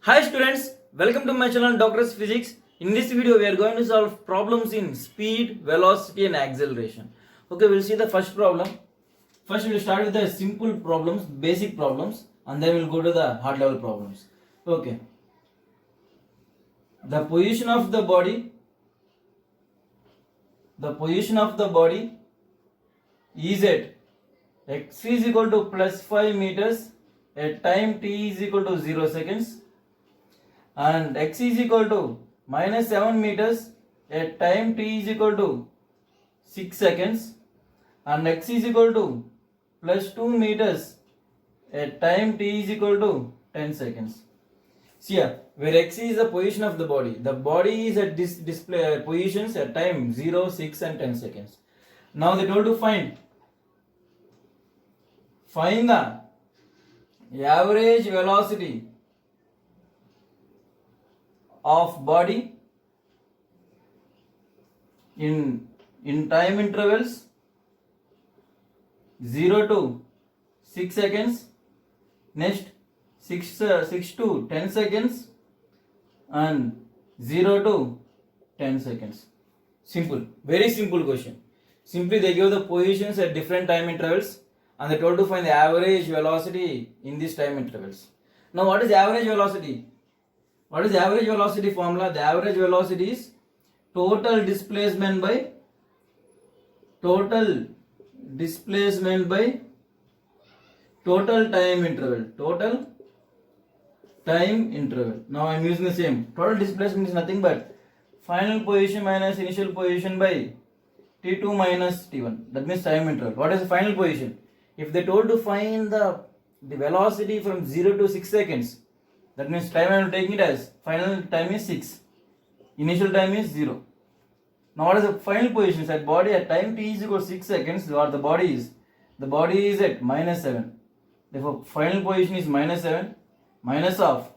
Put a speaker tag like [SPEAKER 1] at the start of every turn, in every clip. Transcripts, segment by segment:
[SPEAKER 1] Hi students, welcome to my channel Doctor's Physics. In this video we are going to solve problems in speed, velocity and acceleration. Okay, we'll see the first problem. First we'll start with the simple problems, basic problems, and then we'll go to the hard level problems. Okay. The position of the body is at x is equal to plus 5 meters at time t is equal to 0 seconds and x is equal to minus 7 meters at time t is equal to 6 seconds and x is equal to plus 2 meters at time t is equal to 10 seconds. See here, where x is the position of the body is at this display positions at time 0, 6 and 10 seconds. Now they told to find the average velocity of body in time intervals 0 to 6 seconds, next 6 to 10 seconds and 0 to 10 seconds. Simple, very simple question. Simply they give the positions at different time intervals and they told to find the average velocity in these time intervals. Now what is average velocity? What is the average velocity formula? The average velocity is total displacement by total time interval. Now I am using the same. Total displacement is nothing but final position minus initial position by t2 minus t1. That means time interval. What is the final position? If they told to find the velocity from 0 to 6 seconds, that means time I am taking it as final time is 6, initial time is 0. Now what is the final position? At body at time t is equal to 6 seconds, what the body is? The body is at minus 7. Therefore final position is minus 7 minus of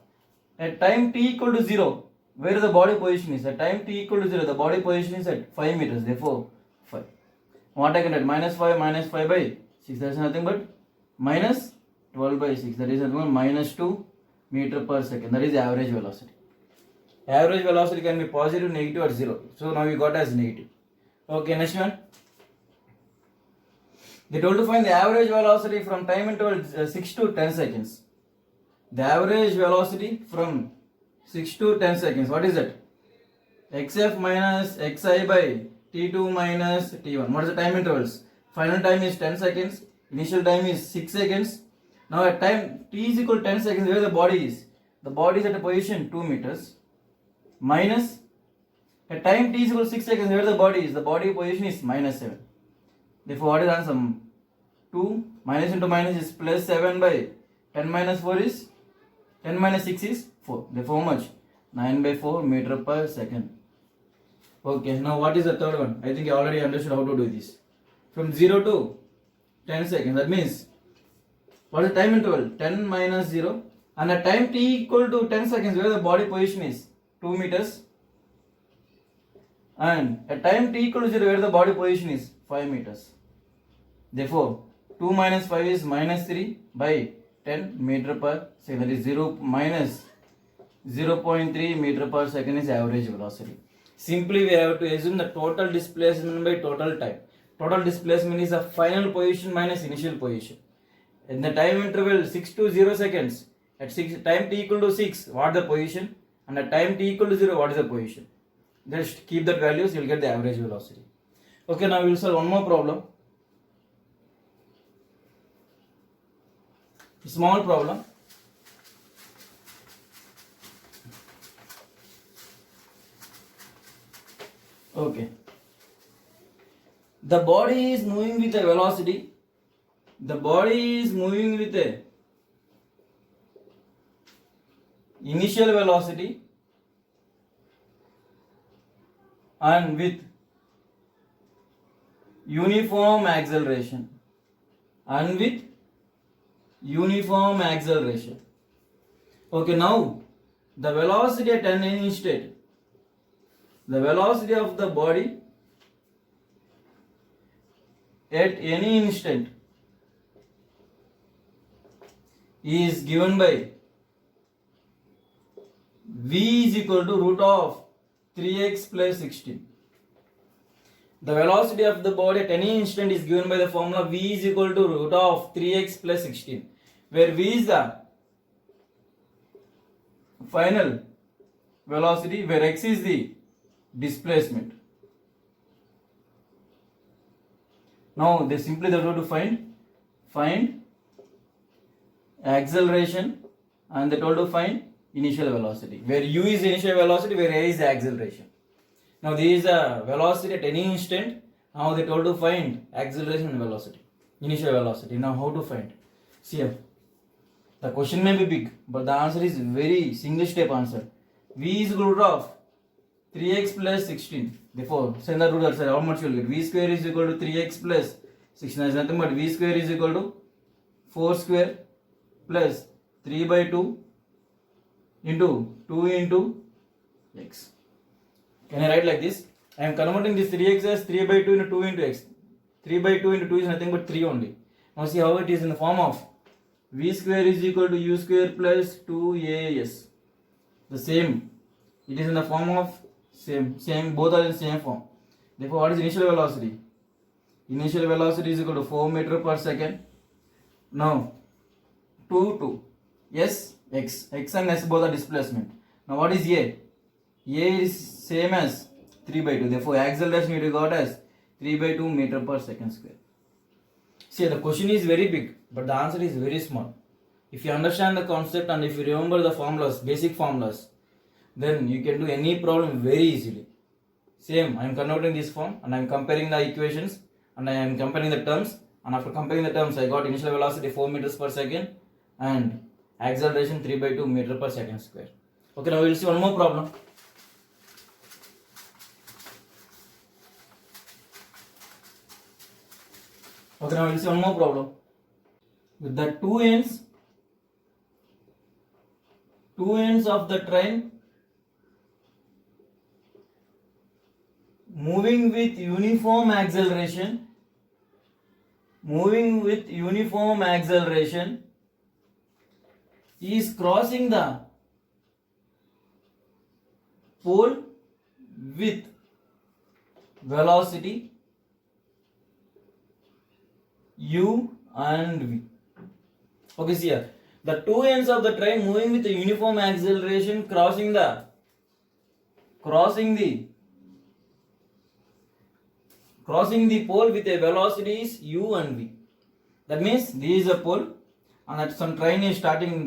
[SPEAKER 1] at time t equal to 0. Where the body position is? At time t equal to 0, the body position is at 5 meters. Therefore 5. What I can write? Minus 5 by 6. That is nothing but minus 12 by 6. That is nothing but minus 2 meter per second. That is the average velocity. Average velocity can be positive, negative or 0. So now we got as negative. Okay, next one. They told to find the average velocity from time interval 6 to 10 seconds. The average velocity from 6 to 10 seconds. What is that? xf minus xi by t2 minus t1. What is the time intervals? Final time is 10 seconds. Initial time is 6 seconds. Now at time t is equal to 10 seconds, where the body is? The body is at a position 2 meters. Minus at time t is equal to 6 seconds, where the body is? The body position is minus 7. Therefore what is answer? 2 minus into minus is plus 7 by 10 minus 4 is 10 minus 6 is 4. Therefore how much? 9 by 4 meter per second. Okay, now what is the third one? I think you already understood how to do this. From 0 to 10 seconds, that means what is the time interval? 10 minus 0. And at time t equal to 10 seconds, where the body position is 2 meters. And at time t equal to 0, where the body position is 5 meters. Therefore 2 minus 5 is minus 3 by 10 meter per second. That is 0 minus 0.3 meter per second is average velocity. Simply we have to assume the total displacement by total time. Total displacement is the final position minus initial position. In the time interval 6 to 0 seconds, at time t equal to 6, what is the position? And at time t equal to 0, what is the position? Just keep that values, you will get the average velocity. Okay, now we will solve one more problem. Small problem. Okay. The body is moving with a velocity. The body is moving with a initial velocity and with uniform acceleration. Okay, now the velocity at any instant, the velocity of the body at any instant is given by v is equal to root of 3x plus 16. The velocity of the body at any instant is given by the formula v is equal to root of 3x plus 16, where v is the final velocity, where x is the displacement. Now they simply have to find acceleration, and they told to find initial velocity, where u is initial velocity, where a is the acceleration. Now this is a velocity at any instant. Now they told to find acceleration and velocity, initial velocity. Now how to find? See here, the question may be big, but the answer is very single step answer. V is root of 3x plus 16. Therefore, send the root outside. How much you will get? V square is equal to 3x plus 16. Is nothing but v square is equal to 4 square plus 3 by 2 into 2 into x. Can I write like this? I am converting this 3x as 3 by 2 into 2 into x. 3 by 2 into 2 is nothing but 3 only. Now see how it is in the form of v square is equal to u square plus 2as. The same. It is in the form of same, both are in same form. Therefore, what is initial velocity? Initial velocity is equal to 4 meter per second. Now, 2 s x and s both are displacement. Now, what is a? A is same as 3 by 2. Therefore, acceleration you got as 3 by 2 meter per second square. See, the question is very big, but the answer is very small. If you understand the concept and if you remember the formulas, basic formulas, then you can do any problem very easily. Same, I am converting this form and I am comparing the equations and I am comparing the terms, and after comparing the terms I got initial velocity 4 meters per second and acceleration 3 by 2 meter per second square. Okay, now we will see one more problem. Okay, now we will see one more problem. With the two ends of the train moving with uniform acceleration is crossing the pole with velocity u and v. Okay, see here, the two ends of the train moving with a uniform acceleration crossing the pole with a velocity is u and v. That means this is a pole and that some train is starting,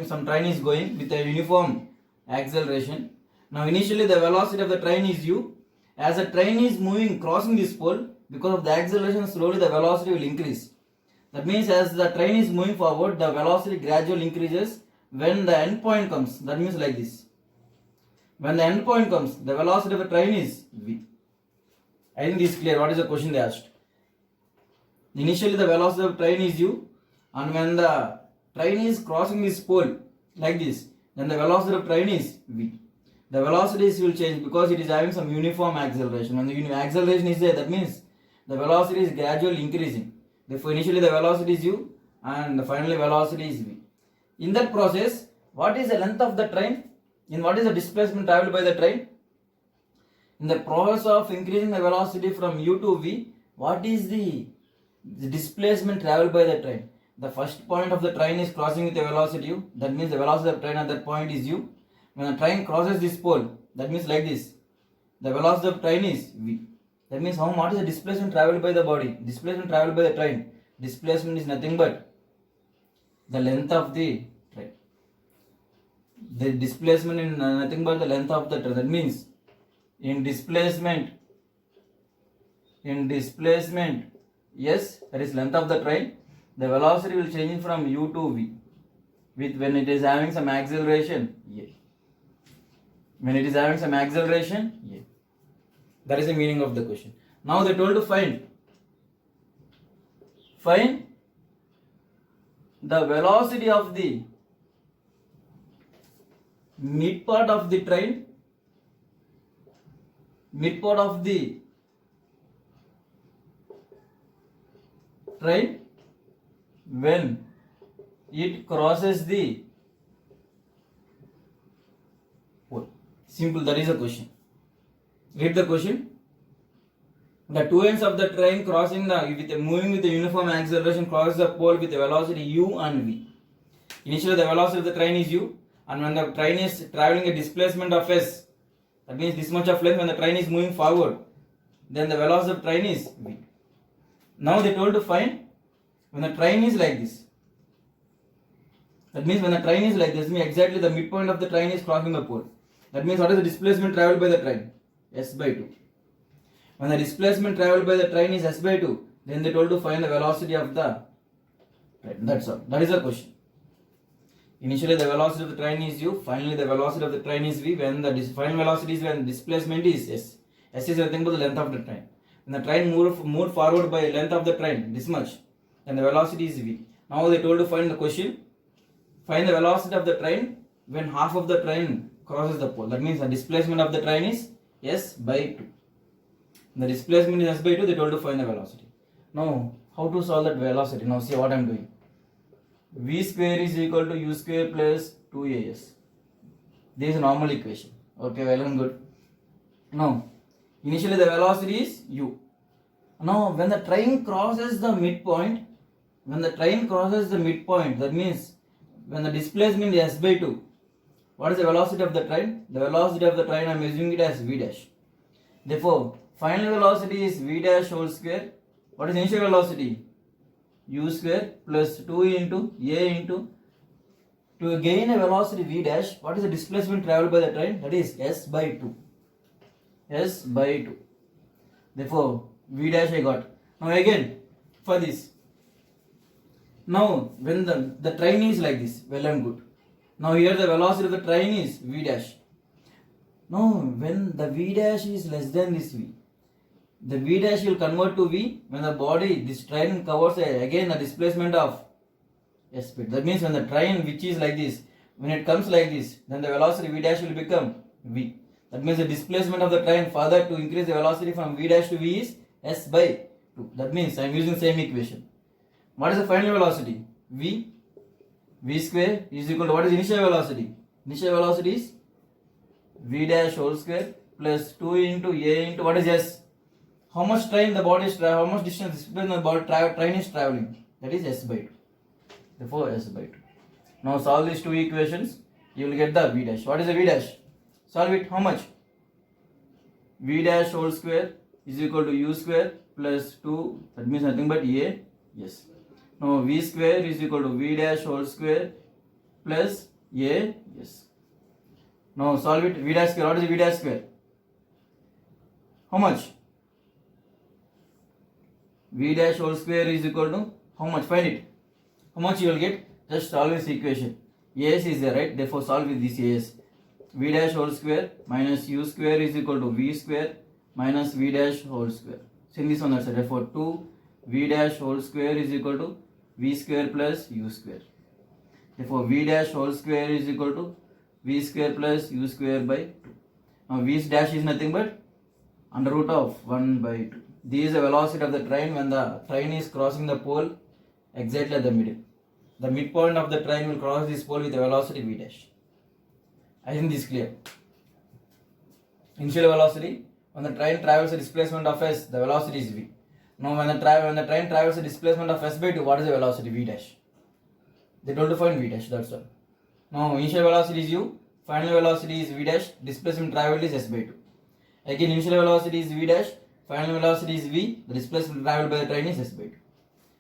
[SPEAKER 1] some train is going with a uniform acceleration. Now initially the velocity of the train is u. As the train is moving crossing this pole, because of the acceleration slowly the velocity will increase. That means as the train is moving forward, the velocity gradually increases when the end point comes. That means like this. When the end point comes, the velocity of the train is v. I think this is clear. What is the question they asked? Initially the velocity of the train is u, and when the train is crossing this pole like this, then the velocity of the train is v. The velocities will change because it is having some uniform acceleration. When the acceleration is there, that means the velocity is gradually increasing. Therefore, initially the velocity is u and finally velocity is v. In that process, what is the length of the train? In what is the displacement traveled by the train? In the process of increasing the velocity from u to v, what is the displacement traveled by the train? The first point of the train is crossing with a velocity u. That means the velocity of the train at that point is u. When the train crosses this pole, that means like this, the velocity of the train is v. That means what is the displacement traveled by the body? Displacement traveled by the train. Displacement is nothing but the length of the train. The displacement is nothing but the length of the train. That means in displacement, yes, that is length of the train. The velocity will change from u to v with when it is having some acceleration. Yeah. When it is having some acceleration, yeah. That is the meaning of the question. Now they told to find the velocity of the mid part of the train, when it crosses the Simple, that is the question. Read the question. The two ends of the train moving with the uniform acceleration cross the pole with a velocity u and v. Initially the velocity of the train is u, and when the train is traveling a displacement of s, that means this much of length, when the train is moving forward, then the velocity of the train is v. Now they told to find when the train is like this. That means when the train is like this, means exactly the midpoint of the train is crossing the pole. That means what is the displacement traveled by the train? S by 2. When the displacement traveled by the train is s by 2, then they told to find the velocity of the train. That's all. That is the question. Initially the velocity of the train is u, finally the velocity of the train is v. When the final velocity is when displacement is s. S is nothing but the length of the train. When the train moved forward by length of the train, this much, then the velocity is v. Now they told to find the question. Find the velocity of the train when half of the train crosses the pole. That means the displacement of the train is s by 2. The displacement is s by 2, they told to find the velocity. Now, how to solve that velocity? Now see what I am doing. V square is equal to u square plus 2as. This is a normal equation. Okay, well and good. Now, initially the velocity is u. Now, when the train crosses the midpoint, that means when the displacement is s by 2, what is the velocity of the train? The velocity of the train I am assuming it as v dash. Therefore, final velocity is v dash whole square. What is initial velocity? U square plus 2 into a into. To gain a velocity v dash, what is the displacement traveled by the train? That is s by 2. S by 2. Therefore, v dash I got. Now again, for this. Now, when the train is like this, well and good. Now here the velocity of the train is v dash. Now, when the v dash is less than this v, the v dash will convert to v when the body, this train covers again a displacement of s speed. That means when the train which is like this, when it comes like this, then the velocity v dash will become v. That means the displacement of the train further to increase the velocity from v dash to v is s by 2. That means I am using same equation. What is the final velocity? V square is equal to what is initial velocity? Initial velocity is v dash whole square plus 2 into a into what is s? How much time the body is how much distance the body train is traveling? That is s by 2. Therefore s by 2. Now solve these two equations. You will get the v dash. What is the v dash? Solve it. How much? V dash whole square is equal to u square plus 2. That means nothing but a. Yes. Now v square is equal to v dash whole square plus a. Yes. Now solve it. V dash square. What is v dash square? How much? V dash whole square is equal to how much? Find it. How much you will get? Just solve this equation. As is there, right? Therefore solve with this as. V dash whole square minus u square is equal to v square minus v dash whole square. Send this on that side. Therefore 2 v dash whole square is equal to v square plus u square. Therefore v dash whole square is equal to v square plus u square by 2. Now v dash is nothing but under root of 1 by 2. This is the velocity of the train when the train is crossing the pole exactly at the middle. The midpoint of the train will cross this pole with a velocity v dash. I think this is clear. Initial velocity, when the train travels a displacement of s, the velocity is v. Now when the train travels a displacement of s by 2, what is the velocity? V dash. They told to find v dash, that's all. Now initial velocity is u, final velocity is v dash, displacement traveled is s by 2. Again initial velocity is v dash, final velocity is v, the displacement traveled by the train is s by 2.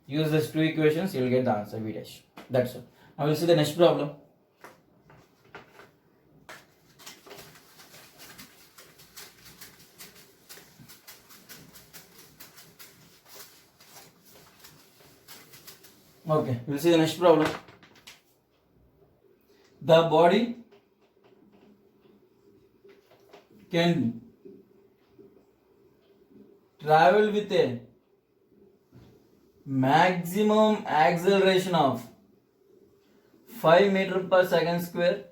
[SPEAKER 1] Use these two equations, you will get the answer v dash. That's all. Now we'll see the next problem. Okay, we'll see the next problem. The body can travel with a maximum acceleration of 5 meters per second square.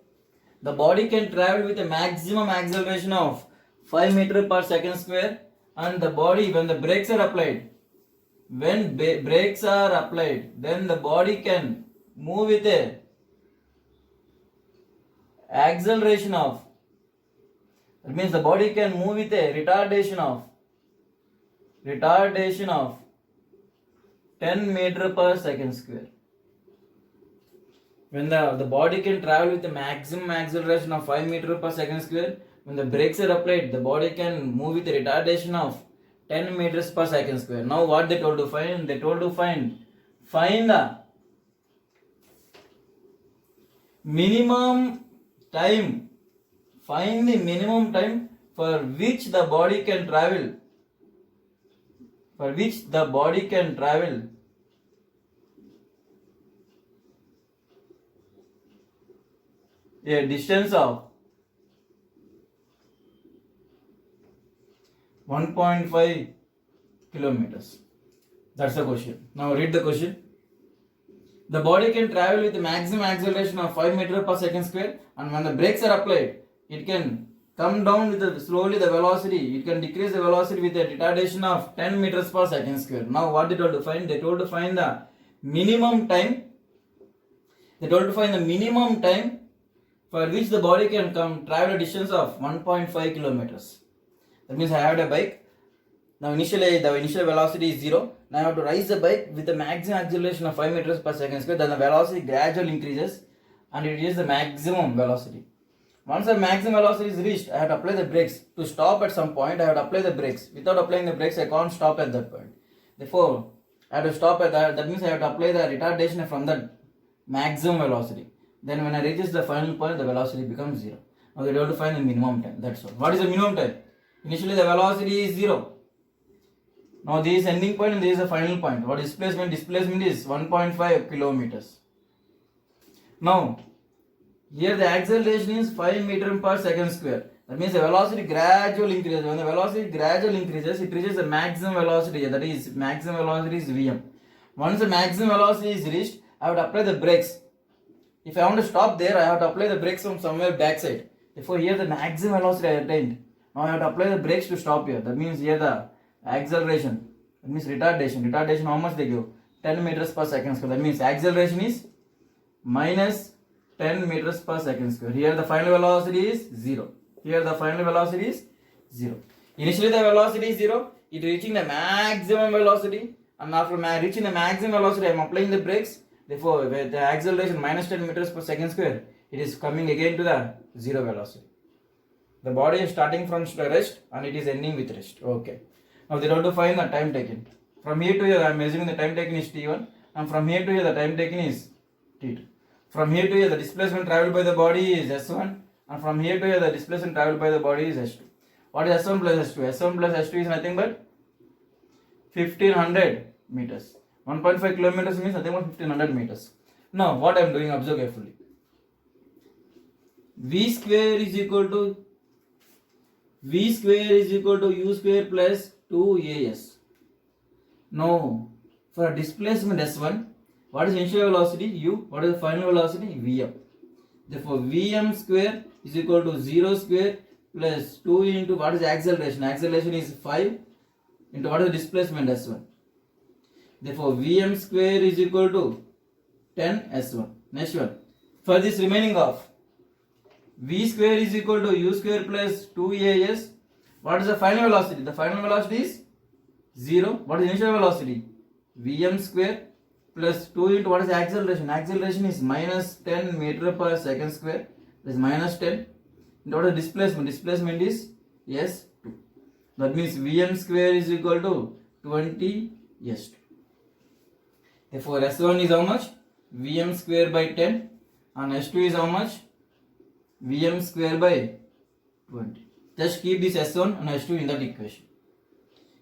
[SPEAKER 1] The body can travel with a maximum acceleration of 5 meters per second square, and the body, when the brakes are applied, then the body can move with a acceleration of That means the body can move with a retardation of 10 meter per second square. When the body can travel with a maximum acceleration of 5 meter per second square, when the brakes are applied, the body can move with a retardation of 10 meters per second square. Now what they told to find? They told to find the minimum time. Find the minimum time for which the body can travel. A distance of 1.5 kilometers. That's the question. Now read the question. The body can travel with a maximum acceleration of 5 meters per second square, and when the brakes are applied, it can come down with slowly the velocity. It can decrease the velocity with a retardation of 10 meters per second square. Now what they told to find? They told to find the minimum time. For which the body can travel a distance of 1.5 kilometers. That means I have a bike. Now initially the initial velocity is 0. Now I have to raise the bike with the maximum acceleration of 5 meters per second square. Then the velocity gradually increases and it is the maximum velocity. Once the maximum velocity is reached, I have to apply the brakes. To stop at some point, I have to apply the brakes. Without applying the brakes, I can't stop at that point. Therefore, I have to stop at that. That means I have to apply the retardation from the maximum velocity. Then when I reaches the final point, the velocity becomes 0. Now we have to find the minimum time. That's all. What is the minimum time? Initially the velocity is 0. Now this is ending point and this is the final point. What is displacement? Displacement is 1.5 kilometers. Now here the acceleration is 5 meters per second square. That means the velocity gradually increases. When the velocity gradually increases, it reaches the maximum velocity. That is maximum velocity is Vm. Once the maximum velocity is reached, I would apply the brakes. If I want to stop there, I have to apply the brakes from somewhere backside. Therefore, here the maximum velocity I attained. Now I have to apply the brakes to stop here. That means here the acceleration. That means retardation. Retardation, how much they give? 10 meters per second square. That means acceleration is minus 10 meters per second square. Here the final velocity is 0. Initially the velocity is 0. It reaching the maximum velocity. And after reaching the maximum velocity, I am applying the brakes. Therefore, with the acceleration minus 10 meters per second square, it is coming again to the 0 velocity. The body is starting from rest and it is ending with rest. Okay. Now they have to find the time taken. From here to here, I am assuming the time taken is t1, and from here to here, the time taken is t2. From here to here, the displacement traveled by the body is s1, and from here to here, the displacement traveled by the body is s2. What is s1 plus s2? S1 plus s2 is nothing but 1500 meters. 1.5 kilometers means nothing but 1500 meters. Now, what I am doing, observe carefully. V square is equal to u square plus 2as. Now, for displacement s1, what is initial velocity? U. What is the final velocity? Vm. Therefore, Vm square is equal to 0 square plus 2 into what is acceleration? Acceleration is 5 into what is the displacement s1. Therefore, Vm square is equal to 10 s1. Next one. For this remaining of V square is equal to u square plus 2as. What is the final velocity? The final velocity is 0. What is initial velocity? Vm square plus 2 into what is acceleration? Acceleration is minus 10 meter per second square. That is minus 10. And what is displacement? Displacement is s2. That means Vm square is equal to 20 s2. Therefore, s1 is how much? Vm square by 10, and s2 is how much? Vm square by 20. Just keep this s1 and s2 in that equation.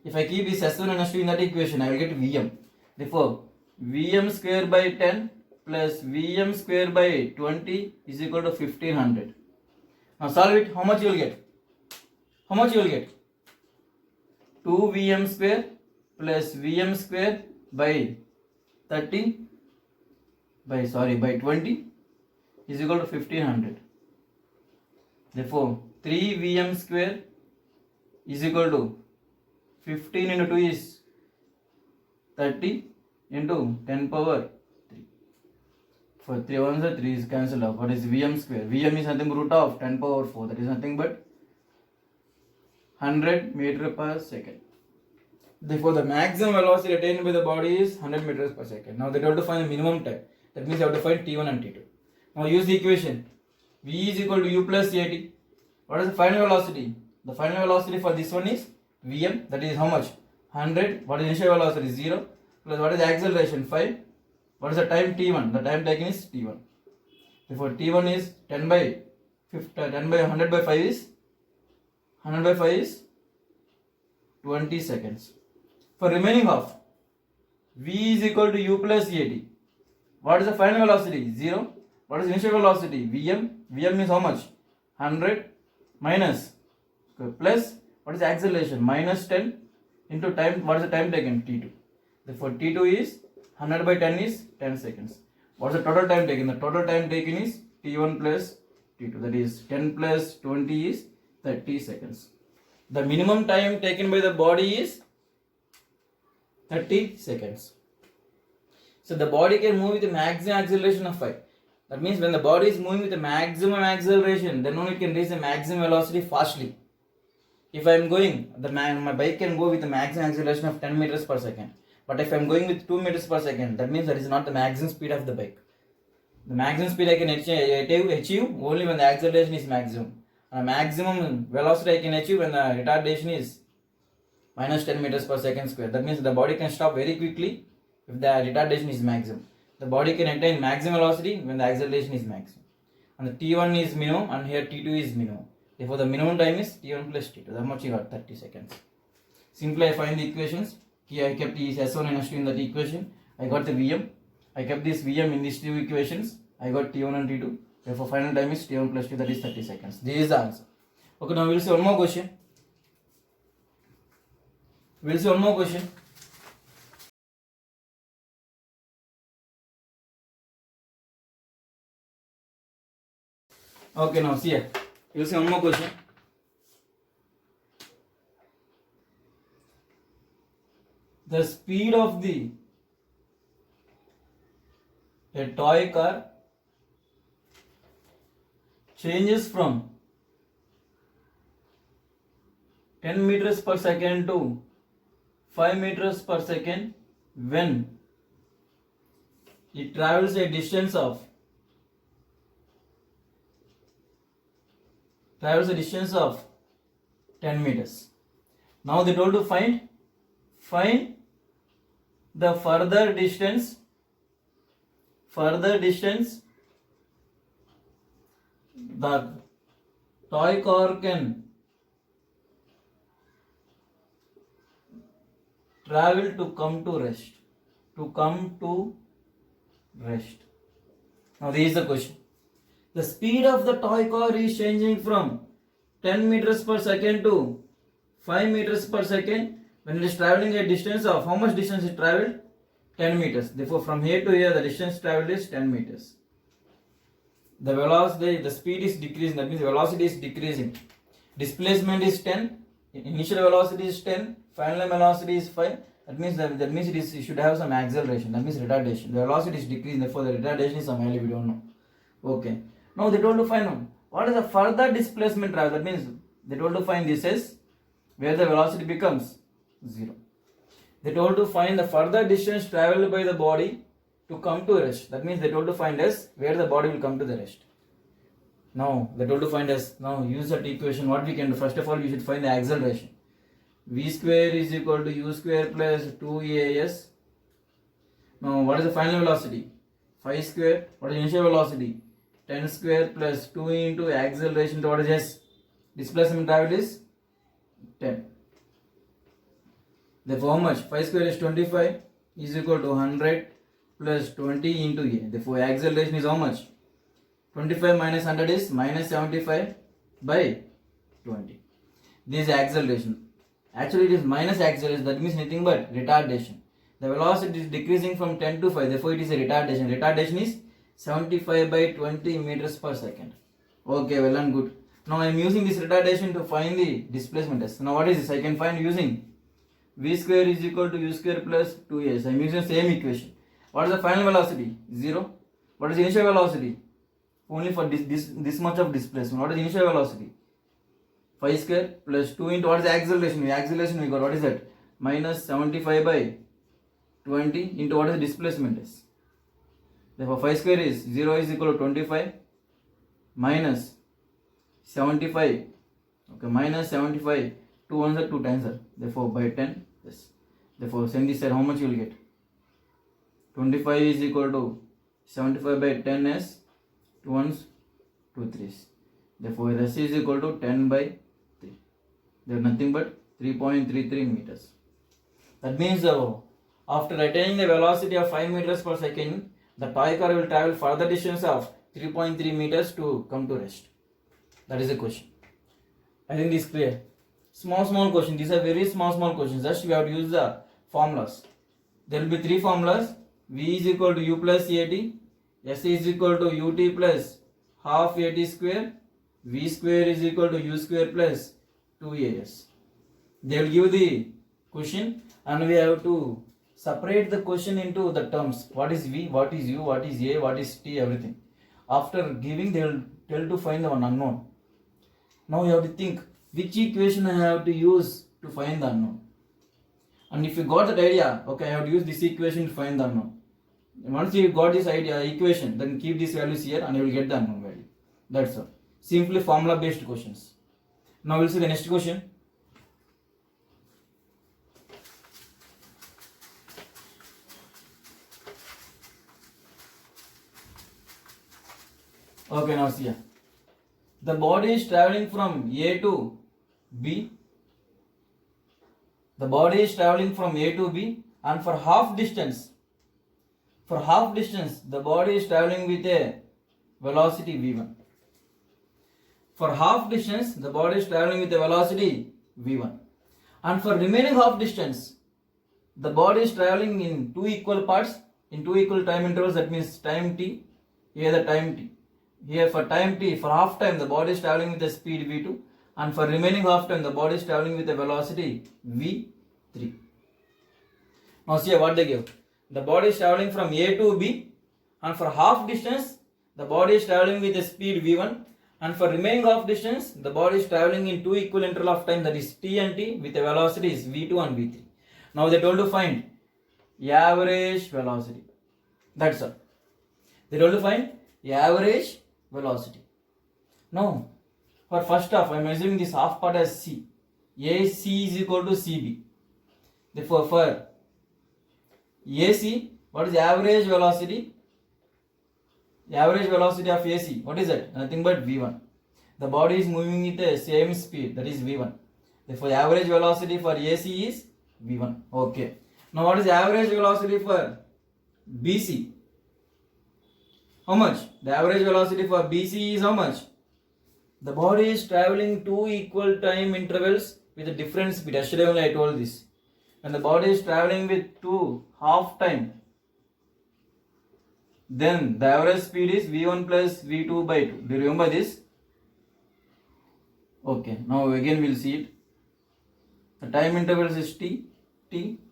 [SPEAKER 1] If I keep this s1 and s2 in that equation, I will get Vm. Therefore, Vm square by 10 plus Vm square by 20 is equal to 1500. Now solve it. How much you will get? 2 Vm square plus Vm square by 20 is equal to 1500. Therefore, 3 Vm square is equal to 15 into 2 is 30 into 10 power 3. For 3 ones are 3 is cancelled out. What is Vm square? Vm is nothing but root of 10 power 4. That is nothing but 100 meter per second. Therefore, the maximum velocity attained by the body is 100 meters per second. Now, they have to find the minimum time. That means you have to find T1 and T2. Now, use the equation. V is equal to U plus AT. What is the final velocity? The final velocity for this one is Vm. That is how much? 100. What is initial velocity? 0. Plus what is the acceleration? 5. What is the time T1? The time taken is T1. Therefore, T1 is 10 by 100 by 5 is 100 by 5 is 20 seconds. For remaining half, V is equal to U plus AT. What is the final velocity? 0. What is initial velocity? Vm. Vm is how much? 100 minus plus what is the acceleration? Minus 10 into time. What is the time taken? T2. Therefore, T2 is 100 by 10 is 10 seconds. What is the total time taken? The total time taken is T1 plus T2. That is 10 plus 20 is 30 seconds. The minimum time taken by the body is 30 seconds. So the body can move with a maximum acceleration of 5. That means when the body is moving with a maximum acceleration, then only it can reach the maximum velocity fastly. If I am going, my bike can go with a maximum acceleration of 10 meters per second. But if I am going with 2 meters per second, that means that is not the maximum speed of the bike. The maximum speed I can achieve only when the acceleration is maximum. And maximum velocity I can achieve when the retardation is minus 10 meters per second square. That means the body can stop very quickly if the retardation is maximum. The body can attain maximum velocity when the acceleration is maximum. And the T1 is minimum and here T2 is minimum. Therefore, the minimum time is T1 plus T2. That much you got, 30 seconds. Simply I find the equations. Here I kept S1 and S2 in that equation. I got the Vm. I kept this Vm in these two equations. I got T1 and T2. Therefore, final time is T1 plus 2, that is 30 seconds. This is the answer. Okay, now we will see one more question. We will see one more question. Okay, now see here. We will see one more question. The speed of a toy car changes from 10 meters per second to 5 meters per second when it travels a distance of 10 meters. Now they told to find the further distance the toy car can travel to come to rest. Now this is the question. The speed of the toy car is changing from 10 meters per second to 5 meters per second when it is traveling a distance of how much distance it traveled? 10 meters. Therefore, from here to here, the distance traveled is 10 meters. The velocity, the speed is decreasing. That means the velocity is decreasing. Displacement is 10. Initial velocity is 10. Final velocity is 5. That means it should have some acceleration. That means retardation. The velocity is decreasing. Therefore, the retardation is some value we don't know. Okay. Now they told to find out what is the further displacement travel. That means they told to find this as where the velocity becomes 0. They told to find the further distance traveled by the body to come to rest. That means they told to find us where the body will come to the rest. Now they told to find us. Now use that equation. What we can do? First of all, we should find the acceleration. V square is equal to U square plus 2AS. Now what is the final velocity? 5 square. What is initial velocity? 10 square plus 2 into acceleration. What is S? Displacement travel is 10. Therefore, how much? 5 square is 25 is equal to 100 plus 20 into A. Therefore, acceleration is how much? 25 minus 100 is minus 75 by 20. This is acceleration. Actually, it is minus acceleration. That means nothing but retardation. The velocity is decreasing from 10 to 5. Therefore, it is a retardation. Retardation is 75 by 20 meters per second. Okay, well and good. Now, I am using this retardation to find the displacement S. Now, what is this? I can find using V square is equal to U square plus 2S. I am using the same equation. What is the final velocity? 0. What is the initial velocity? Only for this much of displacement. What is the initial velocity? 5 square plus 2 into what is the acceleration? The acceleration we got, what is that? Minus 75 by 20 into what is the displacement is. Therefore 5 square is 0 is equal to 25 minus 75. Okay, minus 75. 2 ones are 2 times are. Therefore by 10. Yes. Therefore send this side, how much you will get? 25 is equal to 75 by 10 is 2 ones 2 threes. Therefore S is equal to 10 by 3. There is nothing but 3.33 meters. That means after attaining the velocity of 5 meters per second, the toy car will travel further distance of 3.3 meters to come to rest. That is the question. I think this is clear. Small question. These are very small questions. Just we have to use the formulas. There will be 3 formulas. V is equal to U plus AT. S is equal to UT plus half AT square. V square is equal to U square plus 2AS. They will give the question and we have to separate the question into the terms. What is V, what is U, what is A, what is T, everything. After giving, they will tell to find the one unknown. Now you have to think which equation I have to use to find the unknown. And if you got that idea, okay, I have to use this equation to find the unknown. Once you got this idea, equation, then keep these values here and you will get the unknown value. That's all. Simply formula based questions. Now we'll see the next question. Okay, now see here. The body is traveling from A to B. The body is traveling from A to B, and for half distance, the body is traveling with a velocity v1. For half distance, the body is traveling with a velocity v1. And for remaining half distance, the body is traveling in 2 equal parts, in 2 equal time intervals, that means time t, here the time t. Here for time t, for half time, the body is traveling with a speed v2, and for remaining half time, the body is traveling with a velocity v3. Now see what they give. The body is traveling from A to B, and for half distance, the body is traveling with a speed v1, and for remaining half distance, the body is traveling in 2 equal interval of time, that is t and t, with a velocity is v2 and v3. Now they told to find average velocity. That's all. They told to find average velocity. Now, for first half, I am assuming this half part as C. AC is equal to CB. Therefore, for AC, what is the average velocity? The average velocity of AC, what is that? Nothing but V1. The body is moving with the same speed, that is V1. Therefore, the average velocity for AC is V1. Okay. Now, what is the average velocity for BC? How much? The average velocity for BC is how much? The body is traveling 2 equal time intervals with a different speed. Yesterday only I told this. When the body is traveling with 2 half time, then the average speed is V1 plus V2 by 2. Do you remember this? Okay, now again we will see it. The time intervals is t,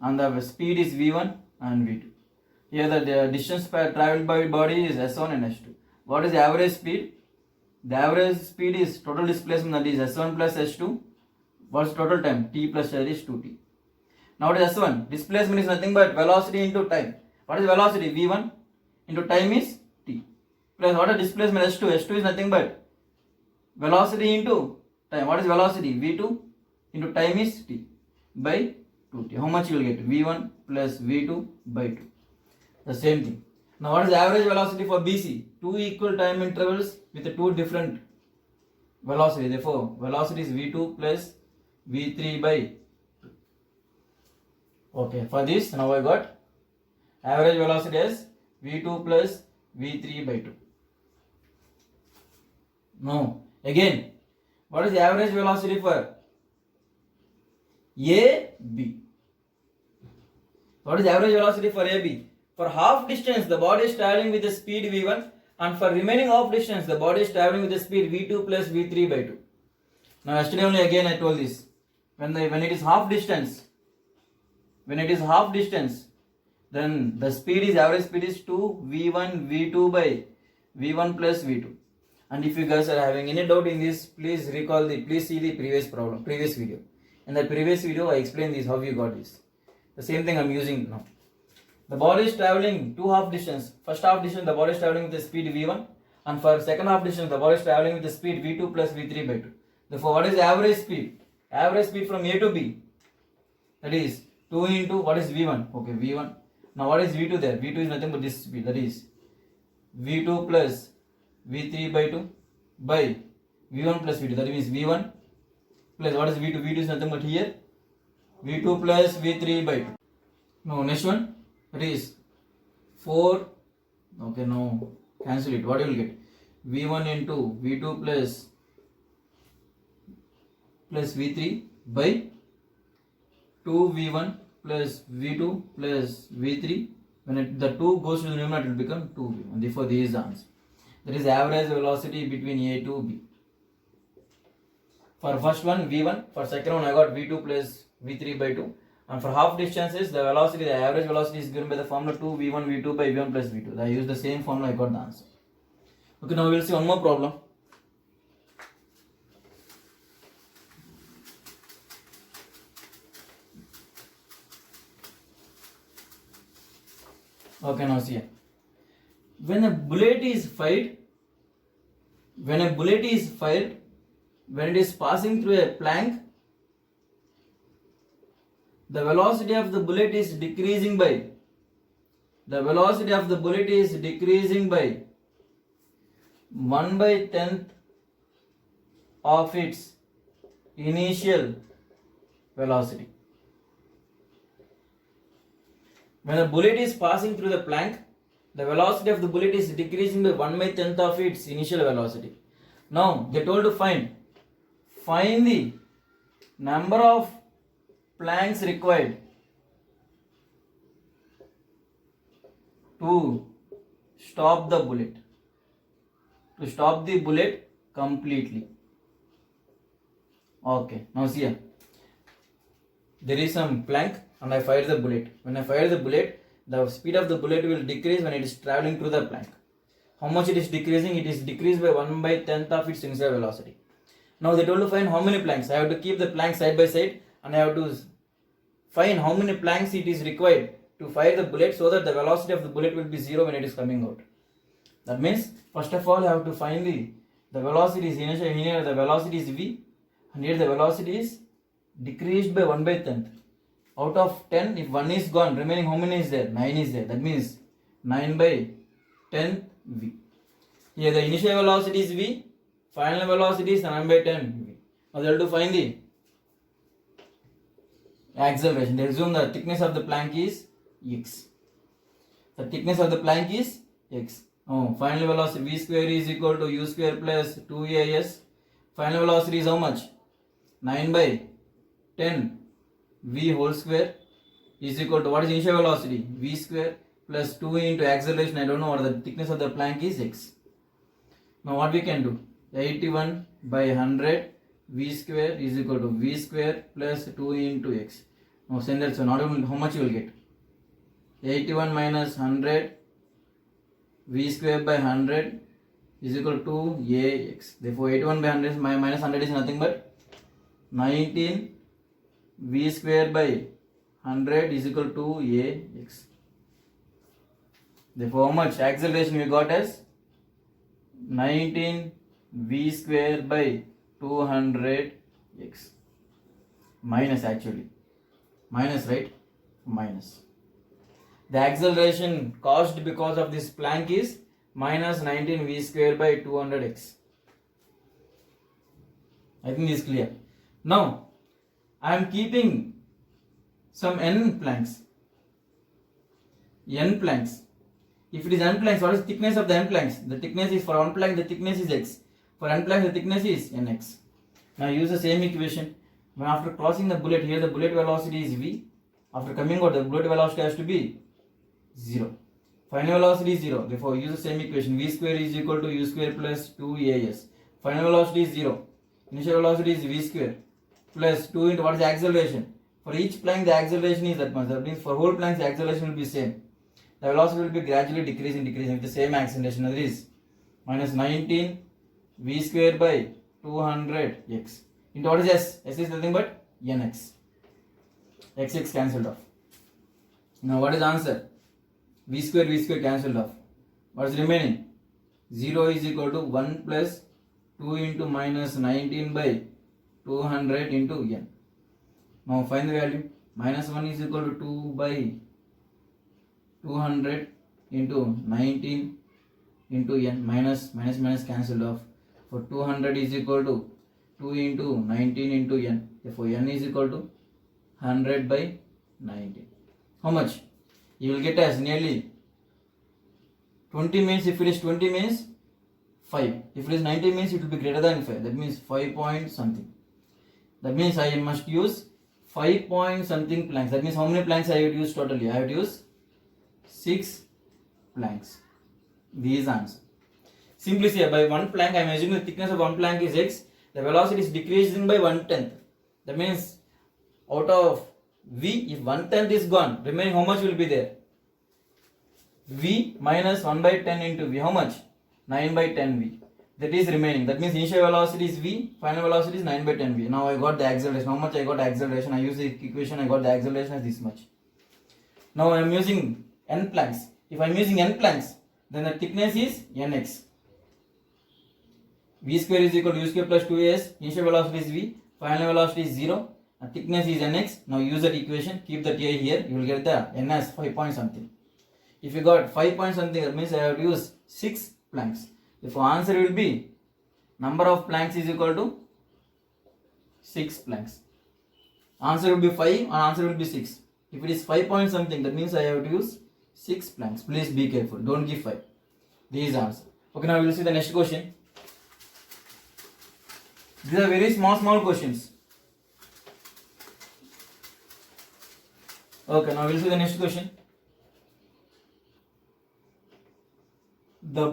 [SPEAKER 1] and the speed is V1 and V2. Here the distance traveled by body is S1 and S2. What is the average speed? The average speed is total displacement, that is S1 plus S2. What is total time? T plus R is 2t. Now what is S1? Displacement is nothing but velocity into time. What is velocity? V1 into time is t. Plus what is displacement? S2? S2 is nothing but velocity into time. What is velocity? V2 into time is t by 2t. How much you will get? V1 plus V2 by 2. The same thing. Now what is the average velocity for BC? 2 equal time intervals with 2 different velocity. Therefore, velocity is V2 plus V3 by 2. Okay, for this now I got average velocity as V2 plus V3 by 2. Now again, what is the average velocity for AB? What is the average velocity for AB? For half distance, the body is traveling with the speed V1, and for remaining half distance, the body is traveling with the speed V2 plus V3 by 2. Now yesterday only again I told this. When it is half distance, then the speed is, average speed is 2 V1 V2 by V1 plus V2. And if you guys are having any doubt in this, please see the previous video. In the previous video, I explained this, how you got this. The same thing I'm using now. The body is traveling two half distance. First half distance, the body is traveling with the speed v1, and for second half distance, the body is traveling with the speed v2 plus v3 by 2. Therefore, what is the average speed? Average speed from A to B. That is 2 into what is v1? Okay, v1. Now what is v2 there? v2 is nothing but this speed. That is v2 plus v3 by 2 by v1 plus v2. That means v1 plus what is v2? v2 is nothing but here v2 plus v3 by 2. Now next one, that is 4. Okay, no, cancel it. What you will get? v1 into v2 plus v3 by 2v1 plus v2 plus v3. When the 2 goes to the numerator, it will become 2v1. Therefore, this is the answer. That is average velocity between A to B. For first one, v1. For second one, I got v2 plus v3 by 2. And for half distances, the average velocity is given by the formula 2v1 v2 by v1 plus v2. I use the same formula, I got the answer. Okay, now we will see one more problem. Okay, now see here. When a bullet is fired, when it is passing through a plank, the velocity of the bullet is decreasing by 1/10th of its initial velocity. When a bullet is passing through the plank, the velocity of the bullet is decreasing by 1/10th of its initial velocity. Now they told to find the number of planks required to stop the bullet completely. Okay, now see here. There is some plank and I fired the bullet. When I fire the bullet, the speed of the bullet will decrease when it is traveling through the plank. How much it is decreasing? It is decreased by 1/10th of its initial velocity. Now they told to find how many planks. I have to keep the planks side by side and I have to find how many planks it is required to fire the bullet so that the velocity of the bullet will be 0 when it is coming out. That means first of all I have to find the velocity is initial. Here the velocity is v and here the velocity is decreased by 1/10th. Out of 10, if 1 is gone, remaining how many is there? 9 is there. That means 9/10 v. Here the initial velocity is v, final velocity is 9/10 v. Now they have to find the acceleration. They assume the thickness of the plank is x. The thickness of the plank is x. Oh, final velocity v square is equal to u square plus 2as. Final velocity is how much? 9/10 v whole square is equal to what is initial velocity? V square plus 2 into acceleration. I don't know what the thickness of the plank is, x. Now what we can do? 81/100 v square is equal to v square plus 2 into x. Now send that, so not only how much you will get? 81 minus 100 v square by 100 is equal to ax. Therefore 81/100 is minus 100 is nothing but 19 v square by 100 is equal to ax. Therefore how much acceleration we got as 19 v square by 200x. Minus actually. Minus, right? Minus. The acceleration caused because of this plank is minus 19 v square by 200x. I think this is clear. Now, I am keeping some n planks. N planks. If it is n planks, what is the thickness of the n planks? The thickness is, for one plank, the thickness is x. For n planks, the thickness is nx. Now use the same equation. When after crossing the bullet, here the bullet velocity is v. After coming out, the bullet velocity has to be 0. Final velocity is 0. Therefore, use the same equation. V square is equal to u square plus 2as. Final velocity is 0. Initial velocity is v square plus 2 into what is the acceleration? For each plank, the acceleration is that much. That means for whole planks, the acceleration will be same. The velocity will be gradually decreasing with the same acceleration. That is minus 19 v square by 200x into what is s? S is nothing but nx. X cancelled off. Now what is the answer? V square cancelled off. What is remaining? 0 is equal to 1 plus 2 into minus 19 by 200 into n. Now find the value. Minus 1 is equal to 2 by 200 into 19 into n. Minus cancelled off. For 200 is equal to 2 into 19 into n. Therefore n is equal to 100 by 19. How much? You will get as nearly 20 means, if it is 20 means 5. If it is 90 means it will be greater than 5. That means 5 point something. That means I must use 5 point something planks. That means how many planks I would use totally? I would use 6 planks. These answer. Simply say by one plank I am assuming the thickness of one plank is x. The velocity is decreasing by 1/10. That means out of v, if 1/10 is gone, remaining how much will be there? V minus 1 by 10 into v. How much? 9 by 10 v. That is remaining. That means initial velocity is v, final velocity is 9 by 10 v. Now I got the acceleration. How much I got acceleration? I use the equation, I got the acceleration as this much. Now I am using n planks. If I am using n planks, then the thickness is nx. V square is equal to u square plus 2as. Initial velocity is v, final velocity is 0. And thickness is nx. Now use that equation, keep that a here, you will get the n as 5 point something. If you got 5 point something, that means I have to use 6 planks. Therefore answer will be number of planks is equal to 6 planks. Answer will be 5 and answer will be 6. If it is 5 point something, that means I have to use 6 planks. Please be careful, don't give 5. This is answer. Okay, now we will see the next question. These are very small questions. Okay, now we will see the next question. The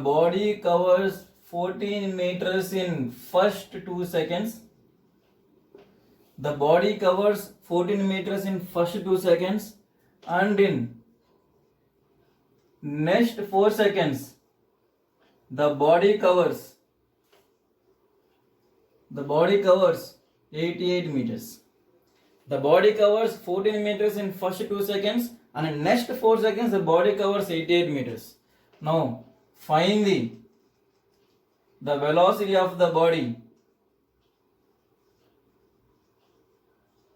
[SPEAKER 1] body covers 14 meters in first 2 seconds. The body covers 14 meters in first 2 seconds, and in next 4 seconds the body covers 88 meters. The body covers 14 meters in first 2 seconds, and in next 4 seconds the body covers 88 meters. Now find the velocity of the body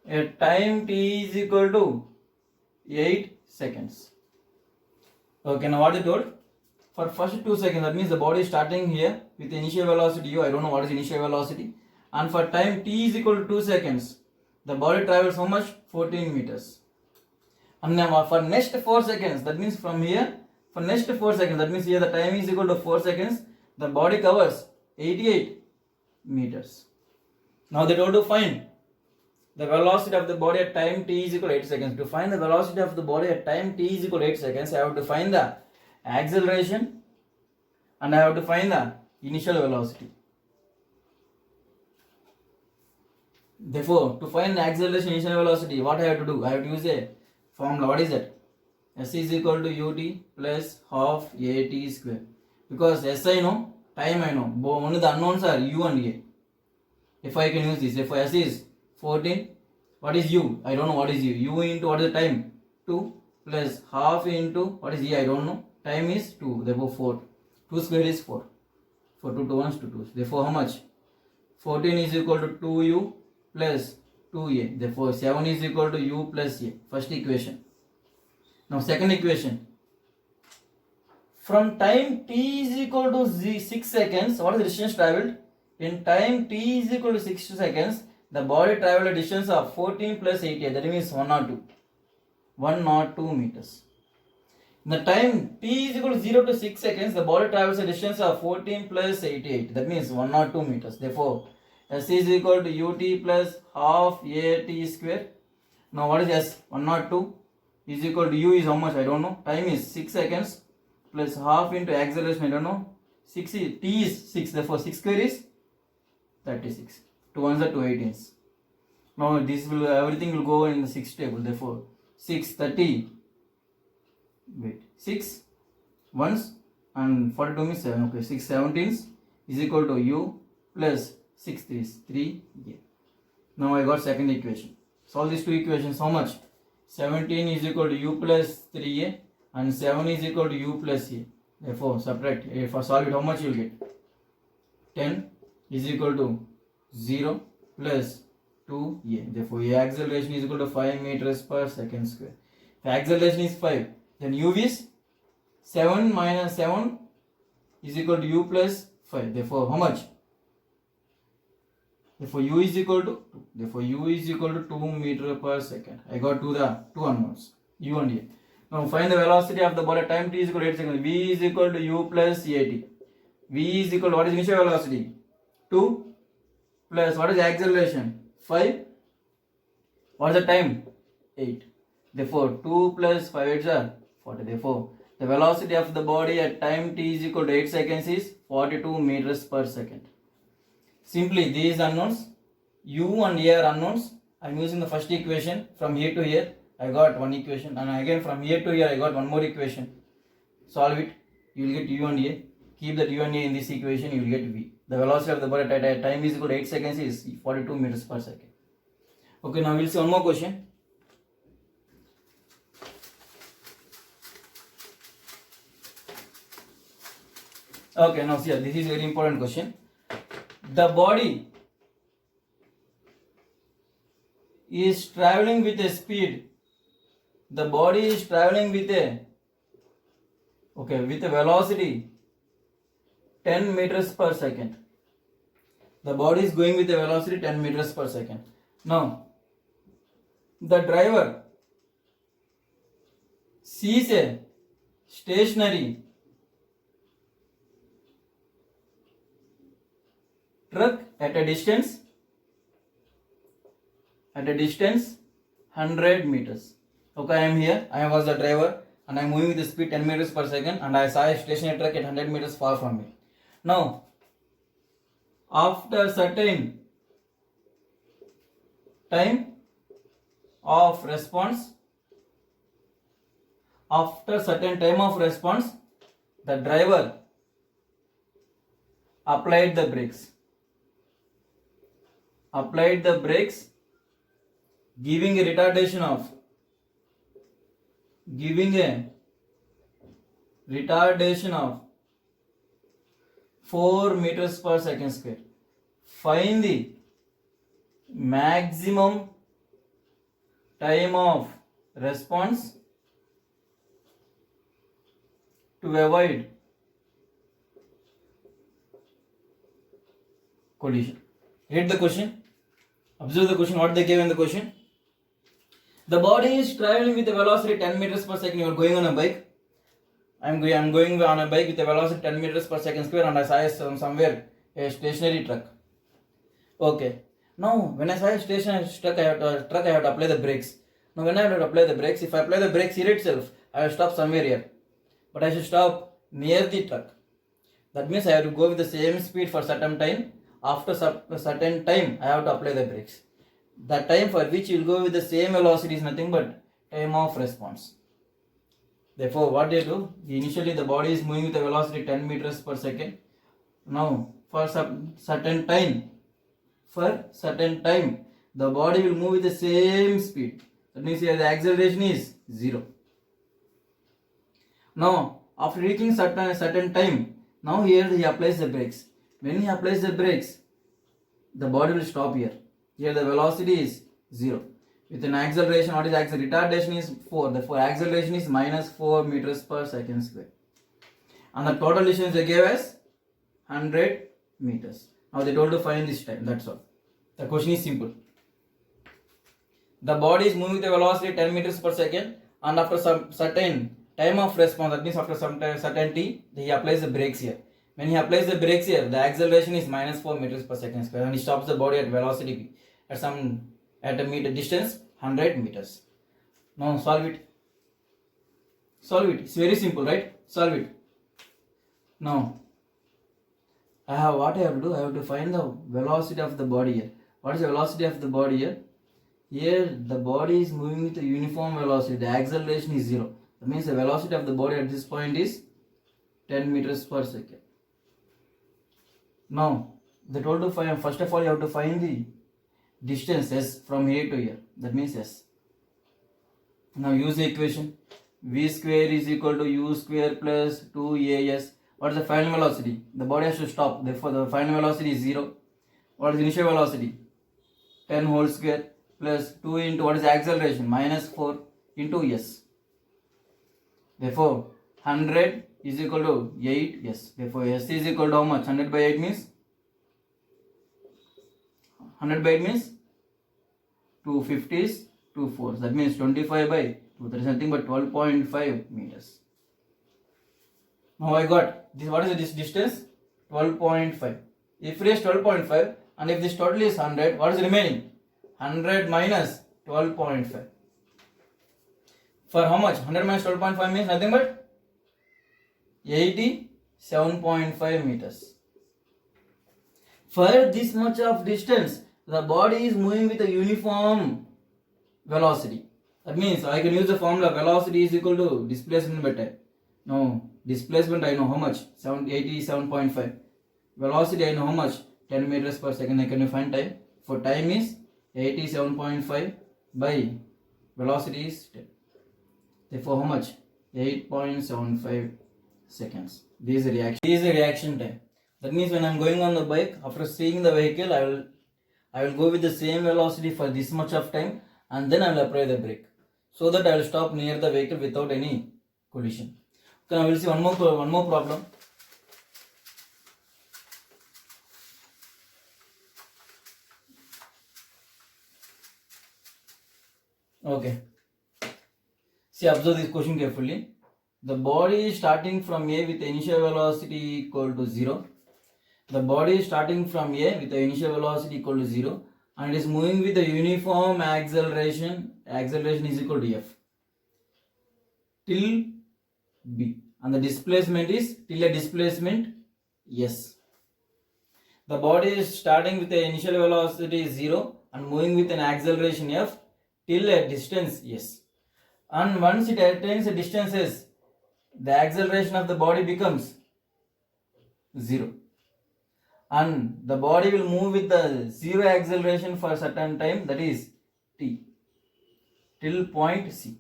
[SPEAKER 1] at time t is equal to 8 seconds. Okay, now what is told? For first 2 seconds, that means the body is starting here with initial velocity u. I don't know what is initial velocity. And for time t is equal to 2 seconds, the body travels how much? 14 meters. And now for next 4 seconds, that means from here, for next 4 seconds, that means here the time is equal to 4 seconds, the body covers 88 meters. Now they told to find the velocity of the body at time t is equal to 8 seconds. To find the velocity of the body at time t is equal to 8 seconds, I have to find the acceleration and I have to find the initial velocity. Therefore, to find the acceleration, initial velocity, what I have to do? I have to use a formula. What is that? S is equal to ut plus half at square. Because S I know, time I know. Only the unknowns are u and a. If I can use this, if S is 14, what is u? I don't know what is u. U into what is the time? 2 plus half into what is e? I don't know. Time is 2. Therefore 4. 2 square is 4. For 2 to 1 to 2. Therefore how much? 14 is equal to 2u plus 2a. Therefore 7 is equal to u plus a. First equation. Now second equation. From time t is equal to 6 seconds, what is the distance travelled? In time t is equal to 6 seconds, the body travelled a distance of 14 plus 88. That means 102. 102 meters. In the time t is equal to 0 to 6 seconds, the body travels a distance of 14 plus 88. That means 102 meters. Therefore, S is equal to ut plus half at square. Now what is S? 102 is equal to u is how much? I don't know. Time is 6 seconds plus half into acceleration. I don't know. 6 is, t is 6. Therefore 6 square is 36. 2 ones are 2 18s. Now this will, everything will go in the 6 table. Therefore 6 30. Wait. 6 ones and 42 means 7. Okay, 6 17s is equal to u plus 6 3s 3a. Now I got second equation. Solve these two equations. How much? 17 is equal to u plus 3a and 7 is equal to u plus a. Therefore, subtract. For solve it, how much you will get? 10 is equal to 0 plus 2a. Therefore, a acceleration is equal to 5 meters per second square. If acceleration is 5, then u is 7 minus 7 is equal to u plus 5. Therefore, how much? Therefore, u is equal to 2. Therefore, u is equal to 2 meter per second. I got two unknowns, u and a. Now, find the velocity of the ball at time t is equal to 8 seconds. V is equal to u plus at. V is equal to what is initial velocity? 2 plus what is the acceleration? 5. What is the time? 8. Therefore, 2 plus 5 8s are 40. Therefore, the velocity of the body at time t is equal to 8 seconds is 42 meters per second. Simply these unknowns, u and a are unknowns. I am using the first equation. From here to here I got one equation, and again from here to here I got one more equation. Solve it, you will get u and a. Keep that u and a in this equation, you will get v. The velocity of the body at time is equal to 8 seconds is 42 meters per second. Okay, now we will see one more question. Okay, now see, this is very important question. The body is traveling with a speed. The body is traveling with a velocity 10 meters per second. The body is going with a velocity 10 meters per second. Now, the driver sees a stationary truck at a distance 100 meters. Okay, I am here. I was the driver and I am moving with the speed 10 meters per second, and I saw a stationary truck at 100 meters far from me. Now, after certain time of response, the driver applied the brakes, giving a retardation of 4 meters per second square. Find the maximum time of response to avoid collision. Read the question. Observe the question, what they gave in the question. The body is traveling with a velocity 10 meters per second. You are going on a bike. I am going on a bike with a velocity 10 meters per second square, and I saw somewhere a stationary truck. Okay. Now, when I saw a stationary truck, I have to apply the brakes. Now, when I have to apply the brakes, if I apply the brakes here itself, I will stop somewhere here. But I should stop near the truck. That means I have to go with the same speed for certain time. After a certain time, I have to apply the brakes. The time for which you will go with the same velocity is nothing but time of response. Therefore, what they do, initially the body is moving with a velocity 10 meters per second. Now, for certain time, the body will move with the same speed. That means here the acceleration is 0. Now, after reaching certain time, now here he applies the brakes. When he applies the brakes, the body will stop here. Here the velocity is 0. With an acceleration, what is acceleration? Retardation is 4. Therefore, acceleration is minus 4 meters per second square. And the total distance they gave us 100 meters. Now they told to find this time. That's all. The question is simple. The body is moving with a velocity 10 meters per second, and after some certain time of response, that means after some certain t, he applies the brakes here. When he applies the brakes here, the acceleration is minus 4 meters per second square, and he stops the body at velocity p at a meter distance 100 meters. Now solve it. It's very simple, right? Solve it. Now I have to do? I have to find the velocity of the body here. What is the velocity of the body here? Here the body is moving with a uniform velocity. The acceleration is 0. That means the velocity of the body at this point is 10 meters per second. Now, they told to find, first of all, you have to find the distance s from here to here. That means s. Now, use the equation. V square is equal to u square plus 2as. What is the final velocity? The body has to stop. Therefore, the final velocity is 0. What is the initial velocity? 10 whole square plus 2 into what is the acceleration? Minus 4 into s. Therefore, 100 is equal to 8 s. Therefore, s is equal to how much? 100 by 8 means 100 by 8 means 250 is 2 fours. That means 25 by 2. That is nothing but 12.5 meters. Now I got this. What is this distance? 12.5. If it is 12.5 and if this total is 100, what is remaining? 100 minus 12.5. For how much? 100 minus 12.5 means nothing but 87.5 meters. For this much of distance, the body is moving with a uniform velocity. That means I can use the formula velocity is equal to displacement by time. Now, displacement I know how much? 87.5. Velocity I know how much? 10 meters per second. I can find time. For time is 87.5 by velocity is 10. Therefore, how much? 8.75 seconds. This is the reaction time. That means when I am going on the bike, after seeing the vehicle, I will go with the same velocity for this much of time, and then I will apply the brake, so that I will stop near the vehicle without any collision. Okay, now we will see one more problem. Okay. See, observe this question carefully. The body is starting from A with the initial velocity equal to 0. The body is starting from A with the initial velocity equal to 0 and is moving with a uniform acceleration. Acceleration is equal to F till B, and the displacement is till a displacement S. The body is starting with the initial velocity 0 and moving with an acceleration F till a distance S. And once it attains a distance S, the acceleration of the body becomes 0. And the body will move with the 0 acceleration for a certain time, that is t, till point C.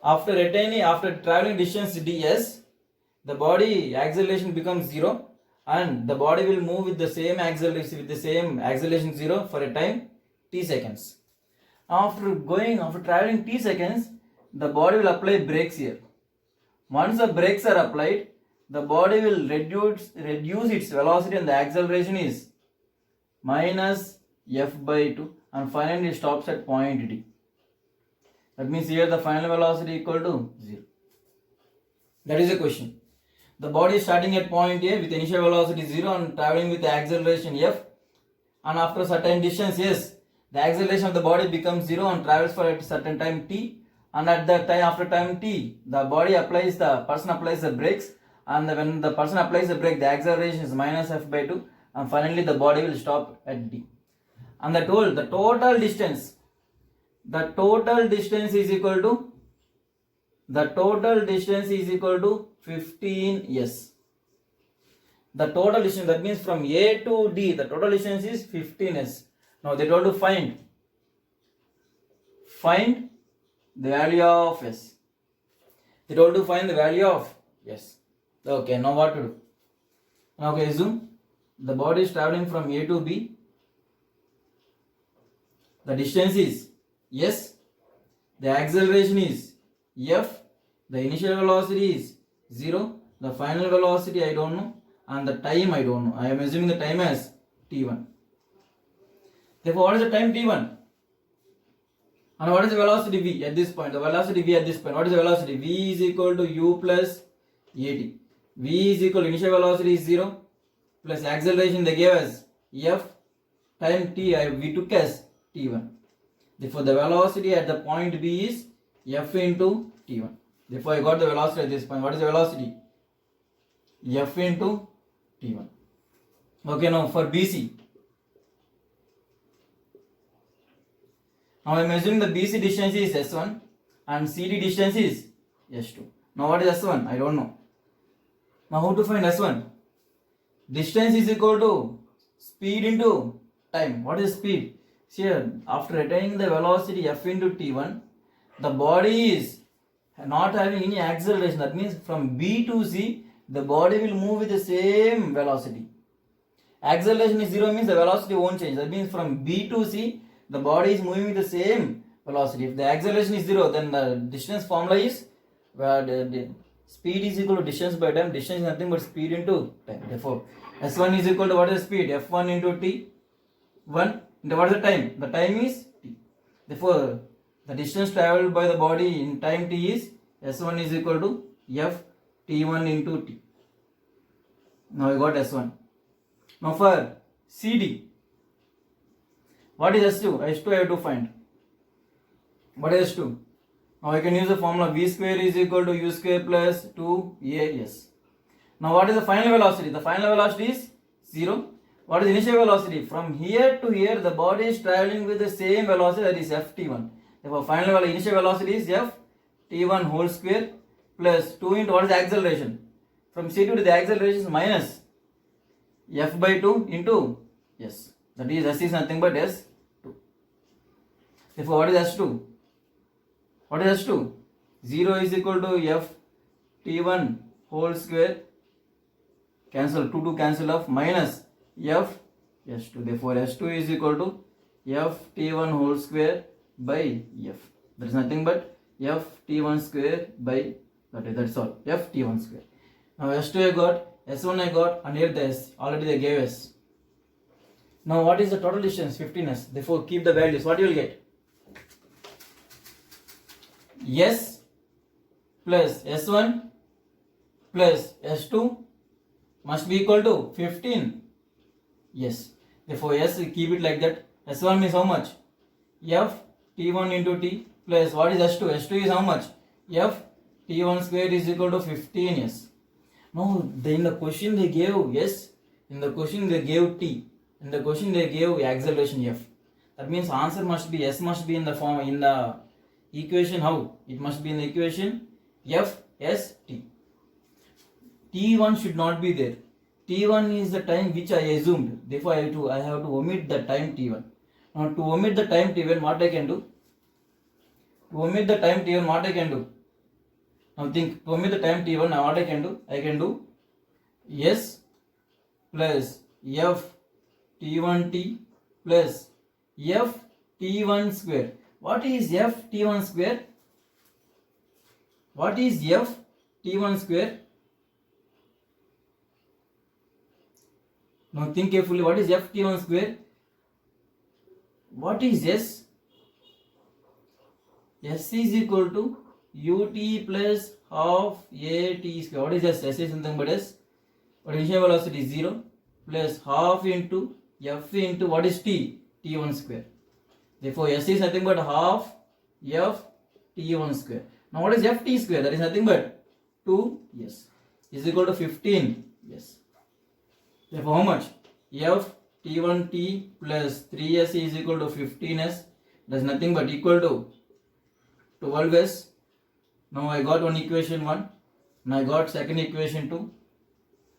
[SPEAKER 1] After traveling distance ds, the body acceleration becomes 0 and the body will move with the same acceleration 0 for a time t seconds. After traveling t seconds, the body will apply brakes here. Once the brakes are applied, the body will reduce its velocity and the acceleration is minus f by 2 and finally it stops at point D. That means here the final velocity equal to 0. That is the question. The body is starting at point A with initial velocity 0 and traveling with the acceleration f, and after a certain distance S, the acceleration of the body becomes 0 and travels for a certain time t, and at that time, after time t, the person applies the brakes, and when the person applies the brake, the acceleration is minus f by 2 and finally the body will stop at D. And the total distance is equal to 15 s. The total distance, that means from A to D, the total distance is 15 s. Now they told to find the value of s. They told to find the value of s. Okay, now what to do? Now okay, assume the body is traveling from A to B. The distance is s. The acceleration is f. The initial velocity is 0. The final velocity I don't know, and the time I don't know. I am assuming the time as t1. Therefore, what is the time t1? And what is the velocity v at this point? The velocity v at this point. What is the velocity? V is equal to u plus at. V is equal to initial velocity is 0 plus acceleration they gave us f time t we took as t1. Therefore, the velocity at the point B is f into t1. Therefore, I got the velocity at this point. What is the velocity? F into t1. Okay, now for BC. Now I am assuming the BC distance is s1 and CD distance is s2. Now what is S1? I don't know. Now how to find S1? Distance is equal to speed into time. What is speed? See here, after attaining the velocity f into t1, the body is not having any acceleration. That means from B to C, the body will move with the same velocity. Acceleration is 0 means the velocity won't change. That means from B to C, the body is moving with the same velocity. If the acceleration is 0, then the distance formula is the speed is equal to distance by time. Distance is nothing but speed into time. Therefore, S1 is equal to what is the speed? F1 into T1 into what is the time? The time is T. Therefore, the distance traveled by the body in time T is S1 is equal to F T1 into T. Now I got S1. Now for CD, what is S2? S2 I have to find. What is S2? Now I can use the formula V square is equal to U square plus 2AS. Now what is the final velocity? The final velocity is 0. What is the initial velocity? From here to here, the body is traveling with the same velocity, that is Ft1. Therefore, final initial velocity is Ft1 whole square plus 2 into what is the acceleration? From C2 to the acceleration is minus F by 2 into S. That is S is nothing but S2. Therefore, what is S2? What is S2? 0 is equal to Ft1 whole square. Cancel 2 cancel off minus F S2. Therefore, S2 is equal to Ft1 whole square by F. That is nothing but Ft1 square by that's all. Ft1 square. Now S2 I got, S1 I got, and here the S. Already they gave S. Now what is the total distance? 15s. Therefore keep the values. What you will get? S plus S1 plus S2 must be equal to 15. Yes. Therefore S, keep it like that. S1 means how much? F T1 into T plus what is S2? S2 is how much? F T1 square is equal to 15. Yes. Now in the question they gave S, in the question they gave T, in the question they gave acceleration F. That means answer must be S must be in the form in the equation. How? It must be in the equation F S T. T1 should not be there. T1 is the time which I assumed. Therefore, I have to omit the time T1. Now, to omit the time T1, what I can do? To omit the time T1, what I can do? Now think, to omit the time T1, now what I can do? I can do S plus F T1T plus F T1 square. What is F T1 square? What is F T1 square? Now think carefully. What is F T1 square? What is S? S is equal to ut plus half at square. What is S? S is something but S. What initial velocity is 0 plus half into F into what is T? T1 square. Therefore S is nothing but half F T1 square. Now what is Ft square? That is nothing but 2 S is equal to 15 S. Therefore how much? F T1T plus 3S is equal to 15S. That is nothing but equal to 12S. Now I got one equation 1. Now I got second equation 2.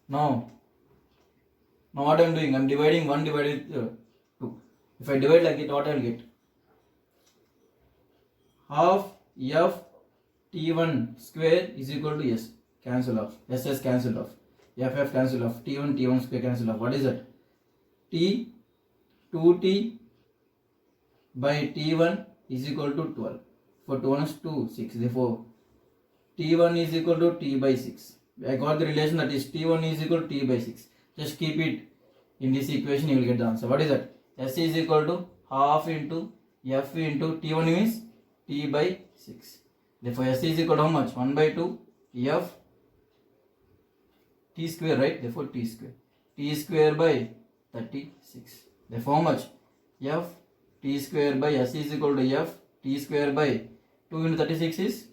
[SPEAKER 1] Now what I am doing? I am dividing 1 divided with 2. If I divide like it, what I will get? Half F T1 square is equal to S. Cancel off. SS cancel off. FF cancel off. T1 square cancel off. What is that? T 2T by T1 is equal to 12. For 2 is 2, 6. Therefore, T1 is equal to T by 6. I got the relation that is T1 is equal to T by 6. Just keep it in this equation, you will get the answer. What is that? S is equal to half into F into T1 means T by 6. Therefore, S is equal to how much? 1 by 2 F T square, right? Therefore, T square. T square by 36. Therefore, how much? F T square by S is equal to F T square by 2 into 36 is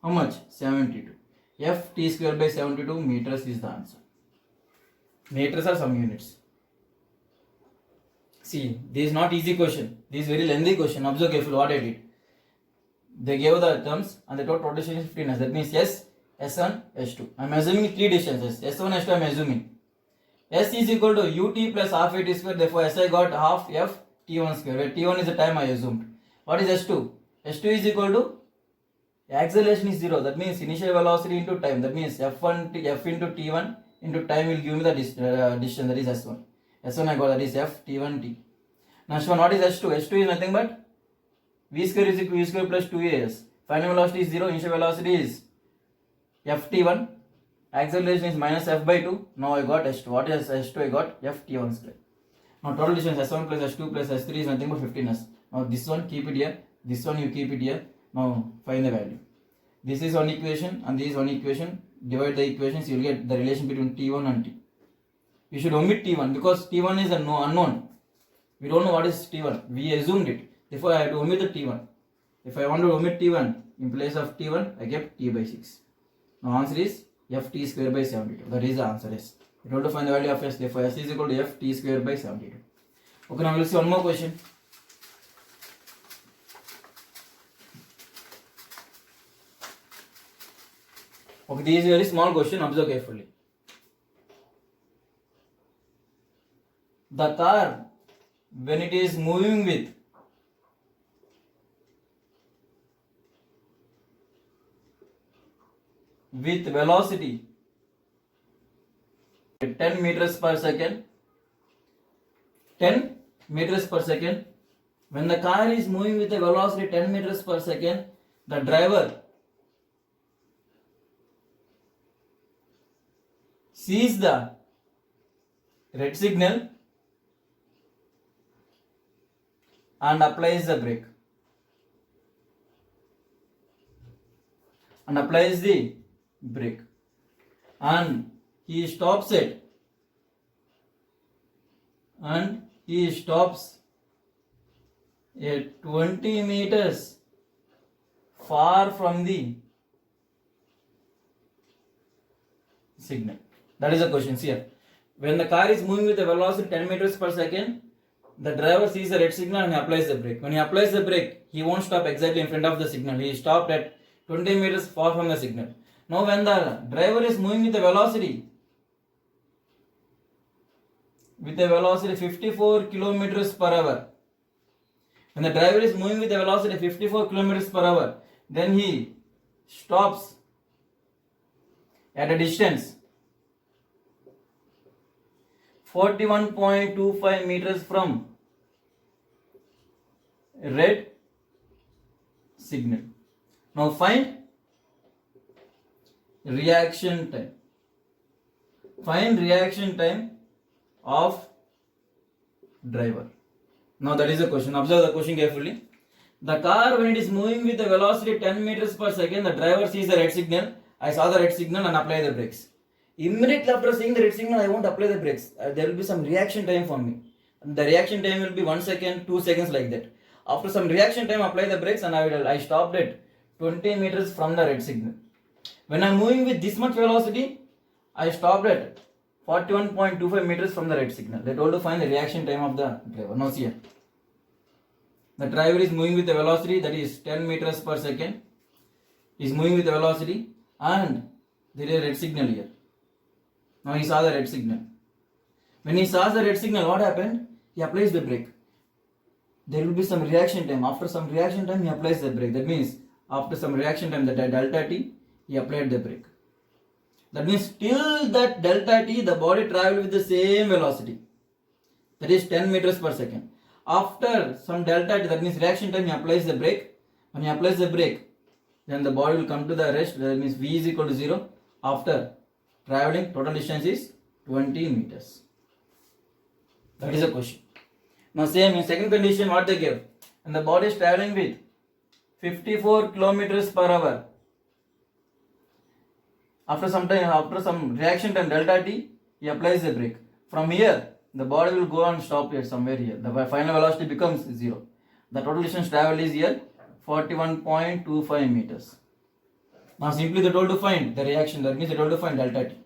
[SPEAKER 1] how much? 72. F T square by 72 meters is the answer. Meters are some units. See, this is not easy question. This is very lengthy question. Observe carefully what I did. They gave the terms and the total distance is 15 s. That means S, S1, S2. I am assuming 3 distances. S1, S2 I am assuming. S is equal to ut plus half at square. Therefore, Si got half f t1 square. Where t1 is the time I assumed. What is S2? S2 is equal to acceleration is 0. That means initial velocity into time. That means f1 f into t1 into time will give me the distance. That is S1. S1 I got, that is f t1 t. Next one, what is S2? S2 is nothing but v square is equal to v square plus 2as. Final velocity is 0. Initial velocity is ft1. Acceleration is minus f by 2. Now I got S2. What is S2? I got ft1 square. Now total distance S1 plus S2 plus S3 is nothing but 15s. Now this one keep it here. This one you keep it here. Now find the value. This is one equation and this is one equation. Divide the equations, you will get the relation between t1 and t. You should omit t1 because t1 is unknown. We don't know what is t1. We assumed it. Therefore I have to omit the t1. If I want to omit t1, in place of t1, I kept t by 6. Now answer is ft square by 72. That is the answer. Yes. We want to find the value of s. Therefore s is equal to ft square by 72. Okay, now we will see one more question. Okay, this is a very small question. Observe carefully. The car, when it is moving with velocity 10 meters per second, 10 meters per second. When the car is moving with a velocity 10 meters per second, the driver sees the red signal and applies the brake. And he stops it. And he stops at 20 meters far from the signal. That is the question here. When the car is moving with a velocity 10 meters per second, the driver sees the red signal and he applies the brake. When he applies the brake, he won't stop exactly in front of the signal. He stopped at 20 meters far from the signal. Now when the driver is moving with a velocity 54 kilometers per hour, when the driver is moving with a velocity 54 kilometers per hour, then he stops at a distance 41.25 meters from red signal. Now find reaction time. Find reaction time of driver. Now that is the question. Observe the question carefully. The car, when it is moving with a velocity 10 meters per second, the driver sees the red signal. I saw the red signal and apply the brakes. Immediately after seeing the red signal, I won't apply the brakes. There will be some reaction time for me. The reaction time will be 1 second, 2 seconds like that. After some reaction time, apply the brakes and I stopped at 20 meters from the red signal. When I am moving with this much velocity, I stopped at 41.25 meters from the red signal. They told to find the reaction time of the driver. Now see here. The driver is moving with a velocity that is 10 meters per second. He is moving with a velocity and there is a red signal here. Now he saw the red signal. When he saw the red signal, what happened? He applies the brake. There will be some reaction time. After some reaction time, he applies the brake. That means after some reaction time, that delta t, he applied the brake. That means till that delta t, the body traveled with the same velocity. That is 10 meters per second. After some delta t, that means reaction time, he applies the brake. When he applies the brake, then the body will come to the rest. That means v is equal to 0. After traveling, total distance is 20 meters. That is the question. Now same in second condition, what they gave? And the body is traveling with 54 kilometers per hour. After some time, after some reaction time delta t, he applies the brake. From here, the body will go and stop here somewhere here. The final velocity becomes 0. The total distance traveled is here 41.25 meters. Now simply they told to find the reaction. That means they told to find delta t.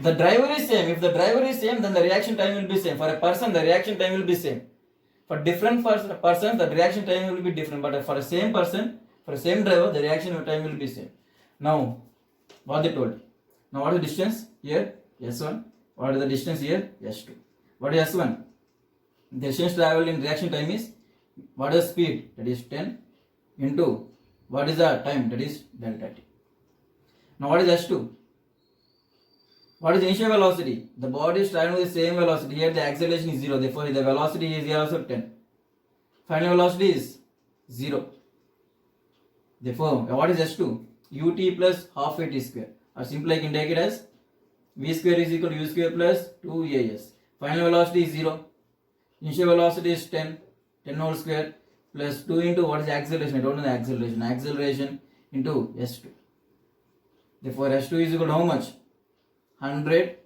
[SPEAKER 1] The driver is same. If the driver is same, then the reaction time will be same. For a person, the reaction time will be same. For different persons, the reaction time will be different, but for the same person, for the same driver, the reaction time will be same. Now, what they told? Now, what is the distance here? S1. What is the distance here? S2. What is S1? The distance traveled in reaction time is, what is the speed? That is 10 into what is the time? That is delta t. Now, what is S2? What is the initial velocity? The body is traveling with the same velocity. Here the acceleration is 0. Therefore, the velocity is here also 10. Final velocity is 0. Therefore, what is S2? Ut plus half at square. Or simply I can take it as v square is equal to u square plus 2as. Final velocity is 0. Initial velocity is 10. 10 whole square plus 2 into what is the acceleration? I don't know the acceleration. Acceleration into S2. Therefore, S2 is equal to how much? 100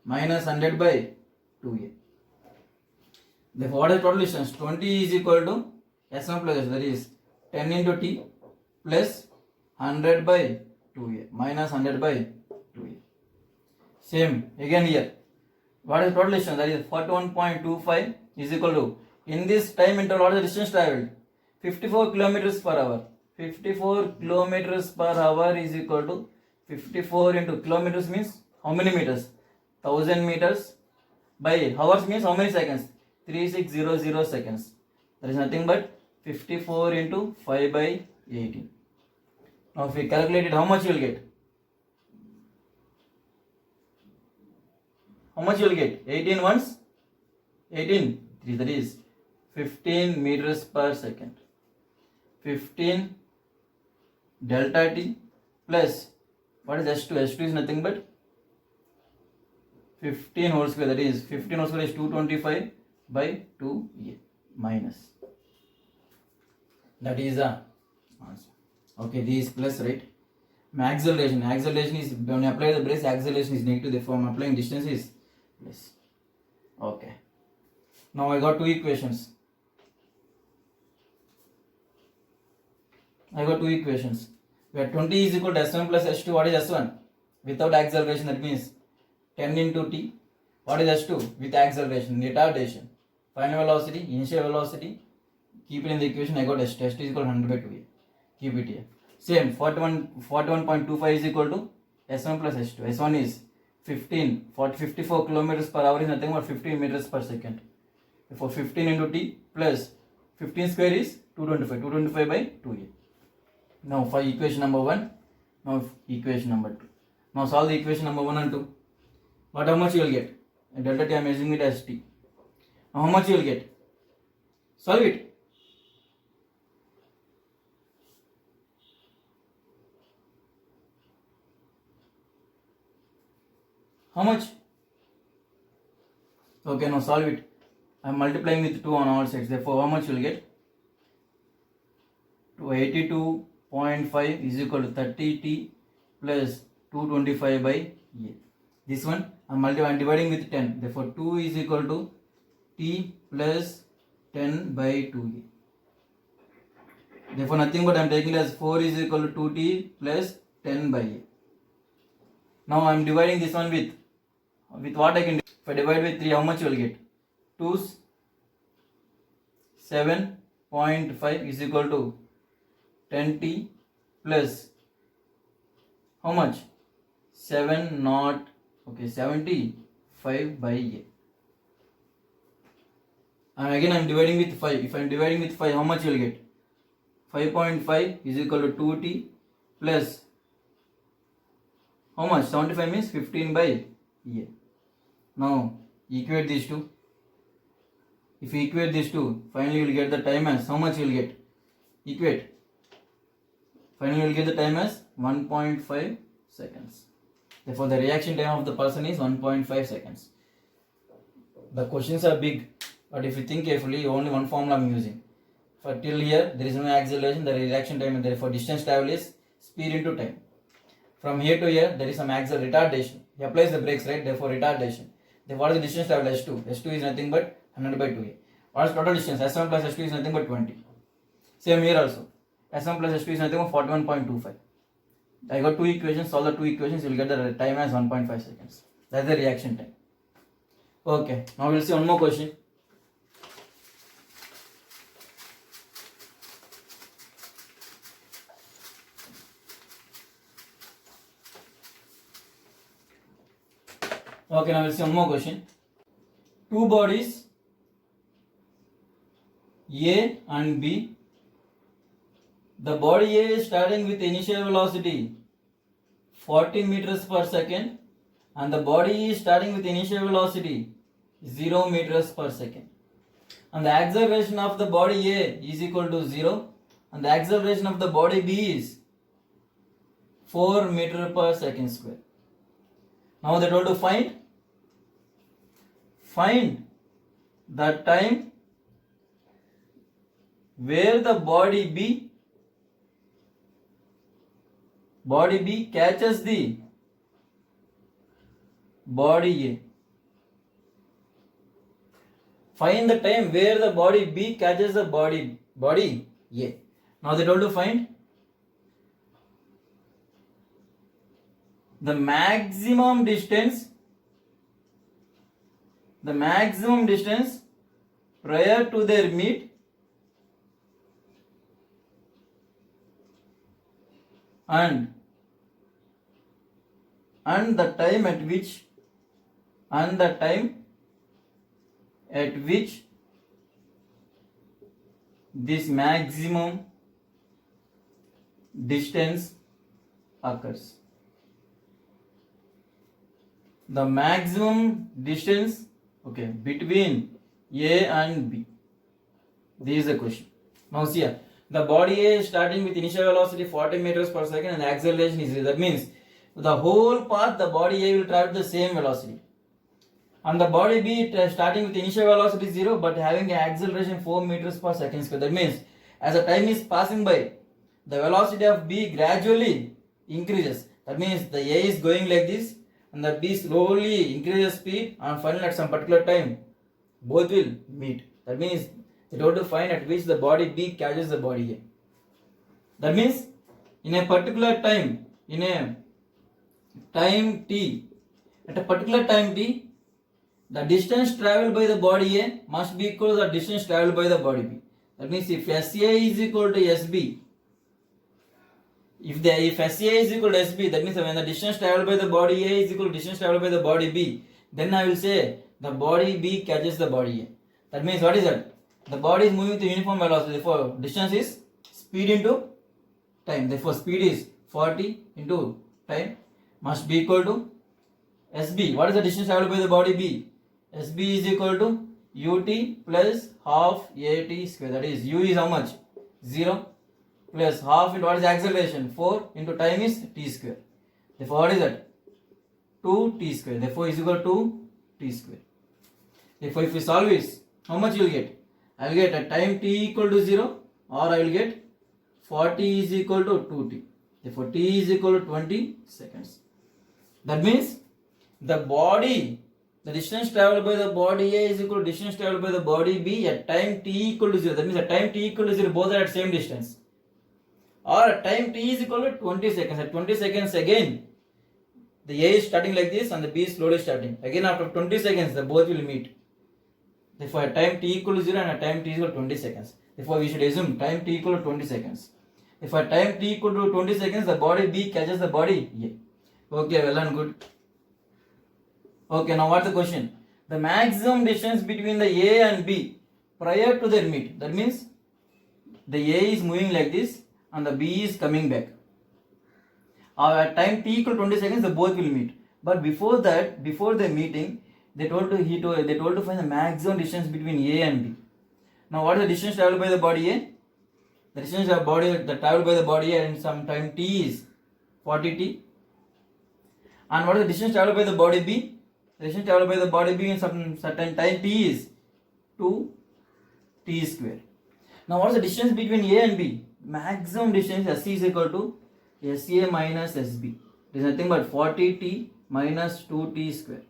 [SPEAKER 1] minus 100 by 2a. Therefore, what is total distance? 20 is equal to S1 plus S2. That is 10 into t plus 100 by 2a minus 100 by 2a. Same again here. What is total distance? That is 41.25 is equal to, in this time interval, what is the distance traveled? 54 kilometers per hour. 54 kilometers per hour is equal to 54 into kilometers means how many meters? 1000 meters by hours means how many seconds? 3600 seconds. That is nothing but 54 into 5 by 18. Now if we calculate it, how much you will get? How much you will get? 18 once 18 3, that is 15 meters per second. 15 delta t plus what is S2? S2 is nothing but 15 whole square, that is 15 whole square is 225 by 2a minus. That is the answer. Okay, this is plus, right? My acceleration is, when I apply the brace, acceleration is negative, therefore I am applying distance is plus. Okay. Now I got two equations. Where 20 is equal to S1 plus S2. What is S1? Without acceleration, that means 10 into t. What is S2? With acceleration, retardation. Final velocity, initial velocity. Keep it in the equation. I got S2. S2 is equal to 100 by 2a. Keep it here. Same, 41.25 is equal to S1 plus S2. S1 is 54 kilometers per hour is nothing but 15 meters per second. Therefore, 15 into t plus 15 square is 225 by 2a. Now for equation number 1, now equation number 2. Now solve the equation number 1 and 2. How much you will get? Delta t I am measuring it as t. Now how much you will get? Solve it. How much? Okay, now solve it. I am multiplying with 2 on all sides. Therefore, how much you will get? 82.5 is equal to 30t plus 225 by a. This one I am dividing with 10. Therefore, 2 is equal to t plus 10 by 2a. Therefore, nothing but I am taking it as 4 is equal to 2t plus 10 by a. Now I am dividing this one with what I can do. If I divide with 3, how much you will get? 7.5 is equal to 10t plus how much? 75 by a. And again I am dividing with 5. If I am dividing with 5, how much you will get? 5.5 is equal to 2t plus how much? 75 means 15 by a. Now equate these two. If you equate these two, finally you will get the time as how much you will get? Equate. Finally you will get the time as 1.5 seconds. Therefore the reaction time of the person is 1.5 seconds. The questions are big, but if you think carefully, only one formula I am using. For till here there is no acceleration, the reaction time, and therefore distance travel is speed into time. From here to here there is some retardation. He applies the brakes, right? Therefore retardation. Then what is the distance travel? S2. S2 is nothing but 100 by 2a. What is total distance? S1 plus S2 is nothing but 20. Same here also. S1 plus S2 is nothing but 41.25. I got two equations. Solve the two equations. You will get the time as 1.5 seconds. That's the reaction time. Okay. Now we will see one more question. Okay, now we'll see one more question. Two bodies A and B. The body A is starting with initial velocity 40 meters per second and the body is starting with initial velocity 0 meters per second. And the acceleration of the body A is equal to 0 and the acceleration of the body B is 4 meter per second square. Now they told to find the time where the body B catches the body A. Find the time where the body B catches the body A. Now they told to find the maximum distance prior to their meet and the time at which this maximum distance occurs. The maximum distance, okay, between A and B. This is the question. Now see here, the body A is starting with initial velocity 40 meters per second and the acceleration is 0. That means the whole path the body A will travel the same velocity. And the body B starting with initial velocity 0 but having an acceleration 4 meters per second square. That means as the time is passing by, the velocity of B gradually increases. That means the A is going like this and the B slowly increases speed and finally at some particular time both will meet. That means they have to find at which the body B catches the body A. That means in a particular time, in a time t, at a particular time t, the distance traveled by the body A must be equal to the distance traveled by the body B. That means if SA is equal to SB, if SA is equal to SB, that means when the distance traveled by the body A is equal to distance traveled by the body B, then I will say the body B catches the body A. That means what is that? The body is moving with uniform velocity, therefore distance is speed into time. Therefore speed is 40 into time must be equal to SB. What is the distance traveled by the body B? SB is equal to UT plus half AT square. That is U is how much? 0 plus half into what is the acceleration? 4 into time is t square. Therefore what is that? 2t square. Therefore is equal to t square. Therefore if we solve this, how much you will get? I will get a time t equal to 0 or I will get 40 is equal to 2t. Therefore t is equal to 20 seconds. That means the distance traveled by the body A is equal to distance traveled by the body B at time t equal to 0. That means at time t equal to 0 both are at same distance. Or at time t is equal to 20 seconds. At 20 seconds again the A is starting like this and the B is slowly starting. Again after 20 seconds the both will meet. Therefore at time t equal to 0 and at time t equal to 20 seconds. Therefore we should assume time t equal to 20 seconds. If at time t equal to 20 seconds the body B catches the body A. Okay, well and good. Okay, now what's the question? The maximum distance between the A and B prior to their meet. That means the A is moving like this and the B is coming back. At time t equal to 20 seconds the both will meet. But before that, before the meeting, they told to find the maximum distance between A and B. Now what is the distance traveled by the body A? The distance of traveled by the body A in some time t is 40t. And what is the distance traveled by the body B? The distance traveled by the body B in some certain time t is 2t square. Now what is the distance between A and B? Maximum distance SC is equal to SA minus SB. It is nothing but 40t minus 2t square.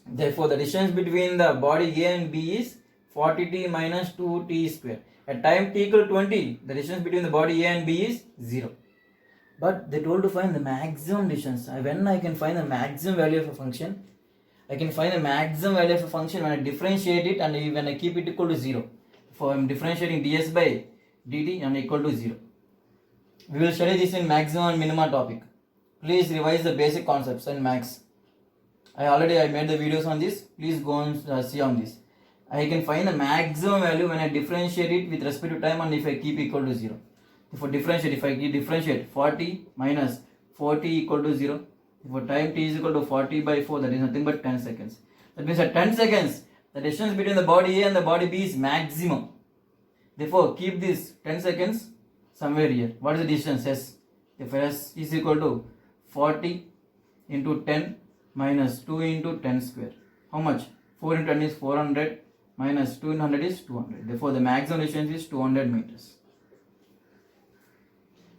[SPEAKER 1] Therefore the distance between the body A and B is 40t minus 2t square. At time t equal to 20, the distance between the body A and B is 0. But they told to find the maximum distance. When I can find the maximum value of a function, I can find the maximum value of a function when I differentiate it and when I keep it equal to 0. For I am differentiating ds by dt and equal to 0. We will study this in maximum and minimum topic. Please revise the basic concepts in max. I made the videos on this. Please go and see on this. I can find the maximum value when I differentiate it with respect to time and if I keep equal to 0. If I differentiate 40 minus 40 equal to 0. If time t is equal to 40 by 4, that is nothing but 10 seconds. That means at 10 seconds, the distance between the body A and the body B is maximum. Therefore, keep this 10 seconds somewhere here. What is the distance S? If S is equal to 40 into 10 minus 2 into 10 square. How much? 4 into 10 is 400 minus 2 into 100 is 200. Therefore, the maximum distance is 200 meters.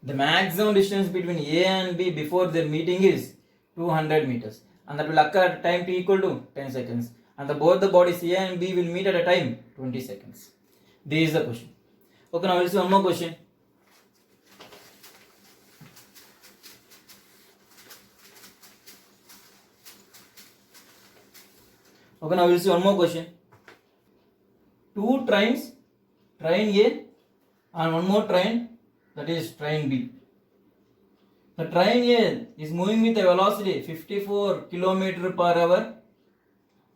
[SPEAKER 1] The maximum distance between A and B before their meeting is 200 meters. And that will occur at a time t equal to 10 seconds. And both the bodies A and B will meet at a time 20 seconds. This is the question. Okay, now we'll see one more question. Okay, now we'll see one more question. Two trains, train A and one more train, that is train B. The train A is moving with a velocity 54 km per hour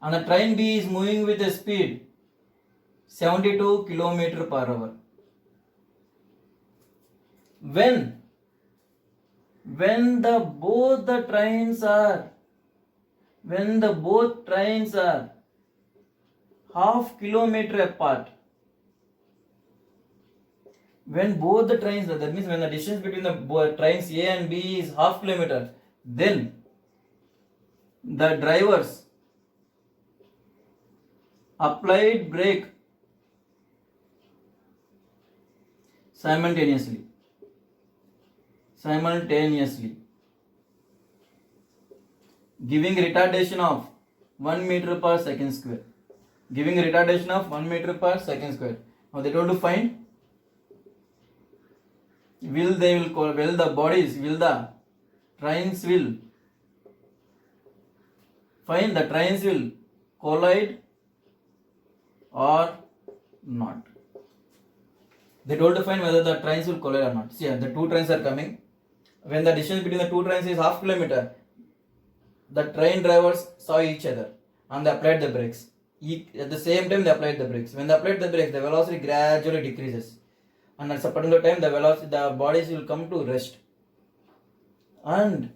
[SPEAKER 1] and the train B is moving with a speed 72 km per hour. When both trains are half kilometer apart, when both the trains, that means when the distance between the trains A and B is half kilometer, then the drivers applied brake simultaneously, giving retardation of 1 meter per second square. Now they told to find the trains will collide or not. They told to find whether the trains will collide or not. See, the two trains are coming. When the distance between the two trains is half kilometer, the train drivers saw each other and they applied the brakes. At the same time, they applied the brakes. When they applied the brakes, the velocity gradually decreases. And at a particular time, the bodies will come to rest. And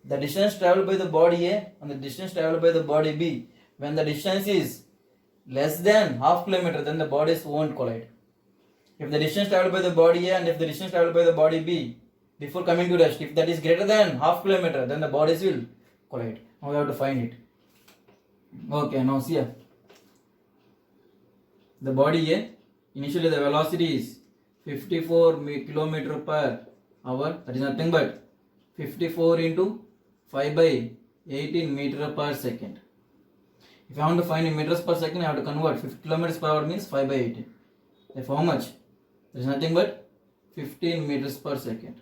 [SPEAKER 1] the distance traveled by the body A and the distance traveled by the body B, when the distance is less than half kilometer, then the bodies won't collide. If the distance traveled by the body A and if the distance traveled by the body B before coming to rest, if that is greater than half kilometer, then the bodies will collide. Now we have to find it. Okay, now see here. The body A, initially the velocity is 54 km per hour, that is nothing but 54 into 5 by 18 meter per second. If I want to find in meters per second, I have to convert 50 km per hour means 5 by 18. Therefore, how much? There is nothing but 15 meters per second.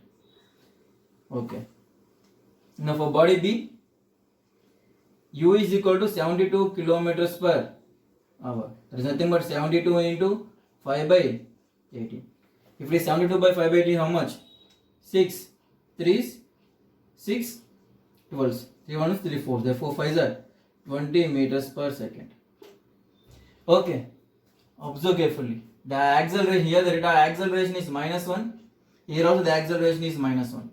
[SPEAKER 1] Okay. Now for body B, U is equal to 72 kilometers per hour. There is nothing but 72 into 5 by 18. If it is 72 by 5 by 18, how much? 6 3s 6 12s. 3 1s 3 4s. Therefore 5s are 20 meters per second. Okay. Observe carefully. The acceleration here, the acceleration is -1. Here also the acceleration is -1.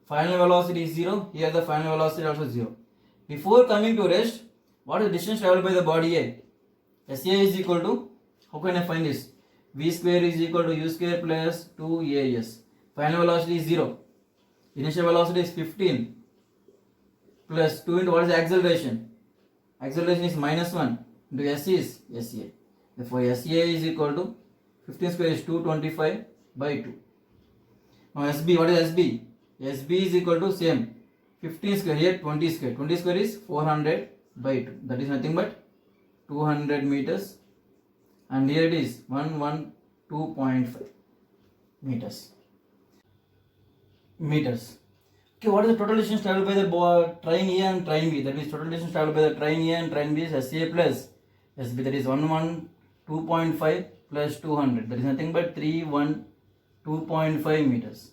[SPEAKER 1] Final velocity is 0. Here the final velocity also 0. Before coming to rest, what is the distance traveled by the body A? SA is equal to, how can I find this? V square is equal to U square plus 2AS. Final velocity is 0. Initial velocity is 15 plus 2 into what is the acceleration? Acceleration is -1 into S is SA. Therefore SA is equal to 15 square is 225 by 2. Now SB, what is SB? SB is equal to same 15 square, here 20 square. 20 square is 400 by 2. That is nothing but 200 meters. And here it is 112.5 meters. Okay, what is the total distance traveled by the train A and train B? That is total distance traveled by the train A and train B is SA plus SB. That is 112.5 plus 200. That is nothing but 312.5 meters.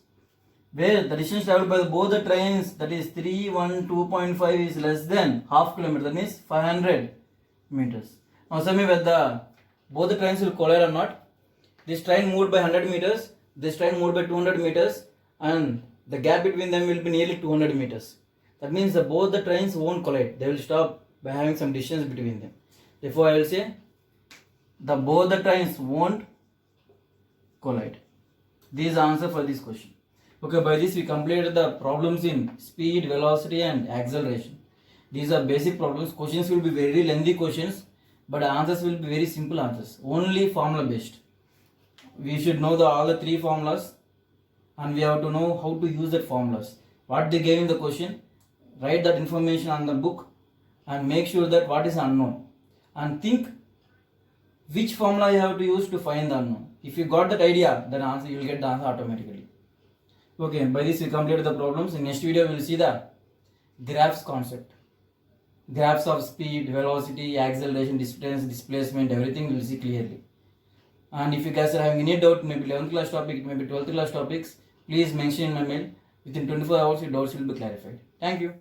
[SPEAKER 1] where the distance traveled by both the trains, that is 3, 1, 2.5 is less than half kilometer, that means 500 meters. Now tell me whether both the trains will collide or not. This train moved by 100 meters, this train moved by 200 meters, and the gap between them will be nearly 200 meters. That means that both the trains won't collide, they will stop by having some distance between them. Therefore, I will say both the trains won't collide. This is the answer for this question. Okay, by this we completed the problems in speed, velocity and acceleration. These are basic problems. Questions will be very lengthy questions, but answers will be very simple answers. Only formula based. We should know all the three formulas, and we have to know how to use that formulas. What they gave in the question, write that information on the book and make sure that what is unknown. And think which formula you have to use to find the unknown. If you got that idea, then answer you will get the answer automatically. Okay, by this we completed the problems. In next video we will see the graphs concept. Graphs of speed, velocity, acceleration, distance, displacement, everything we will see clearly. And if you guys are having any doubt, maybe 11th class topic, maybe 12th class topics, please mention in my mail. Within 24 hours your doubts will be clarified. Thank you.